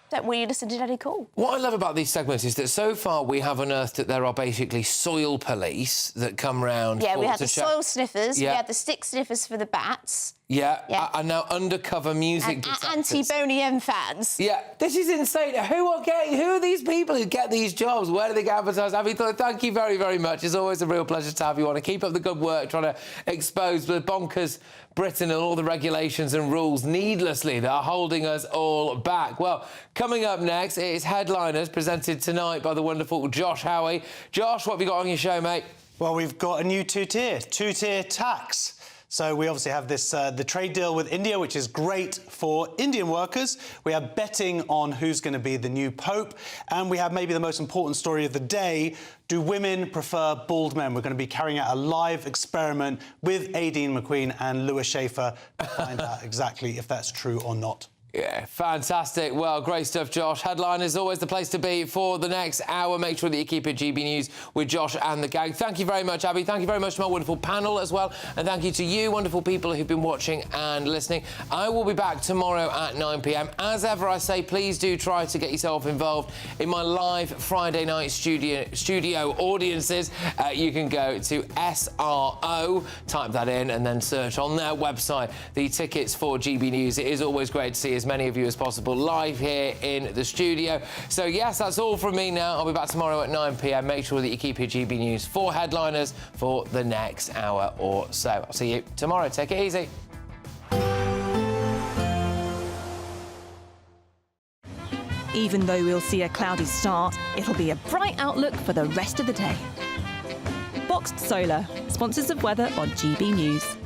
don't want you to listen to Daddy Cool. What I love about these segments is that so far we have unearthed that there are basically soil police that come round. Yeah, we had the soil sniffers, we had the stick sniffers for the bats. And now undercover music detectors. Anti-Boney M fans. Yeah, this is insane. Who are these people who get these jobs? Where do they get advertised? Abby, thank you very, very much. It's always a real pleasure to have you on. And keep up the good work trying to expose the Bonkers Britain and all the regulations and rules needlessly that are holding us all back. Well, coming up next, it is Headliners, presented tonight by the wonderful Josh Howie. Josh, what have you got on your show, mate? Well, we've got a new two-tier tax. So we obviously have this the trade deal with India, which is great for Indian workers. We are betting on who's going to be the new Pope. And we have maybe the most important story of the day. Do women prefer bald men? We're going to be carrying out a live experiment with Aideen McQueen and Lewis Schaefer to find out exactly if that's true or not. Yeah, fantastic. Well, great stuff, Josh. Headline is always the place to be for the next hour. Make sure that you keep it GB News with Josh and the gang. Thank you very much, Abby. Thank you very much to my wonderful panel as well. And thank you to you, wonderful people who've been watching and listening. I will be back tomorrow at 9 p.m. As ever, I say, please do try to get yourself involved in my live Friday night studio audiences. You can go to SRO, type that in, and then search on their website the tickets for GB News. It is always great to see as many of you as possible live here in the studio. So, yes, that's all from me now. I'll be back tomorrow at 9 p.m. Make sure that you keep your GB News for headliners for the next hour or so. I'll see you tomorrow. Take it easy. Even though we'll see a cloudy start, it'll be a bright outlook for the rest of the day. Boxed Solar, sponsors of weather on GB News.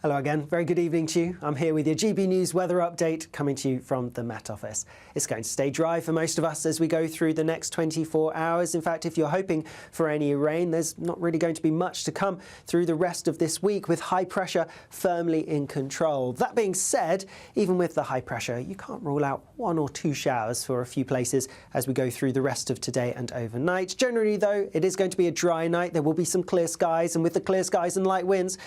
Hello again, very good evening to you. I'm here with your GB News weather update coming to you from the Met Office. It's going to stay dry for most of us as we go through the next 24 hours. In fact, if you're hoping for any rain, there's not really going to be much to come through the rest of this week with high pressure firmly in control. That being said, even with the high pressure, you can't rule out 1 or 2 showers for a few places as we go through the rest of today and overnight. Generally, though, it is going to be a dry night. There will be some clear skies, and with the clear skies and light winds,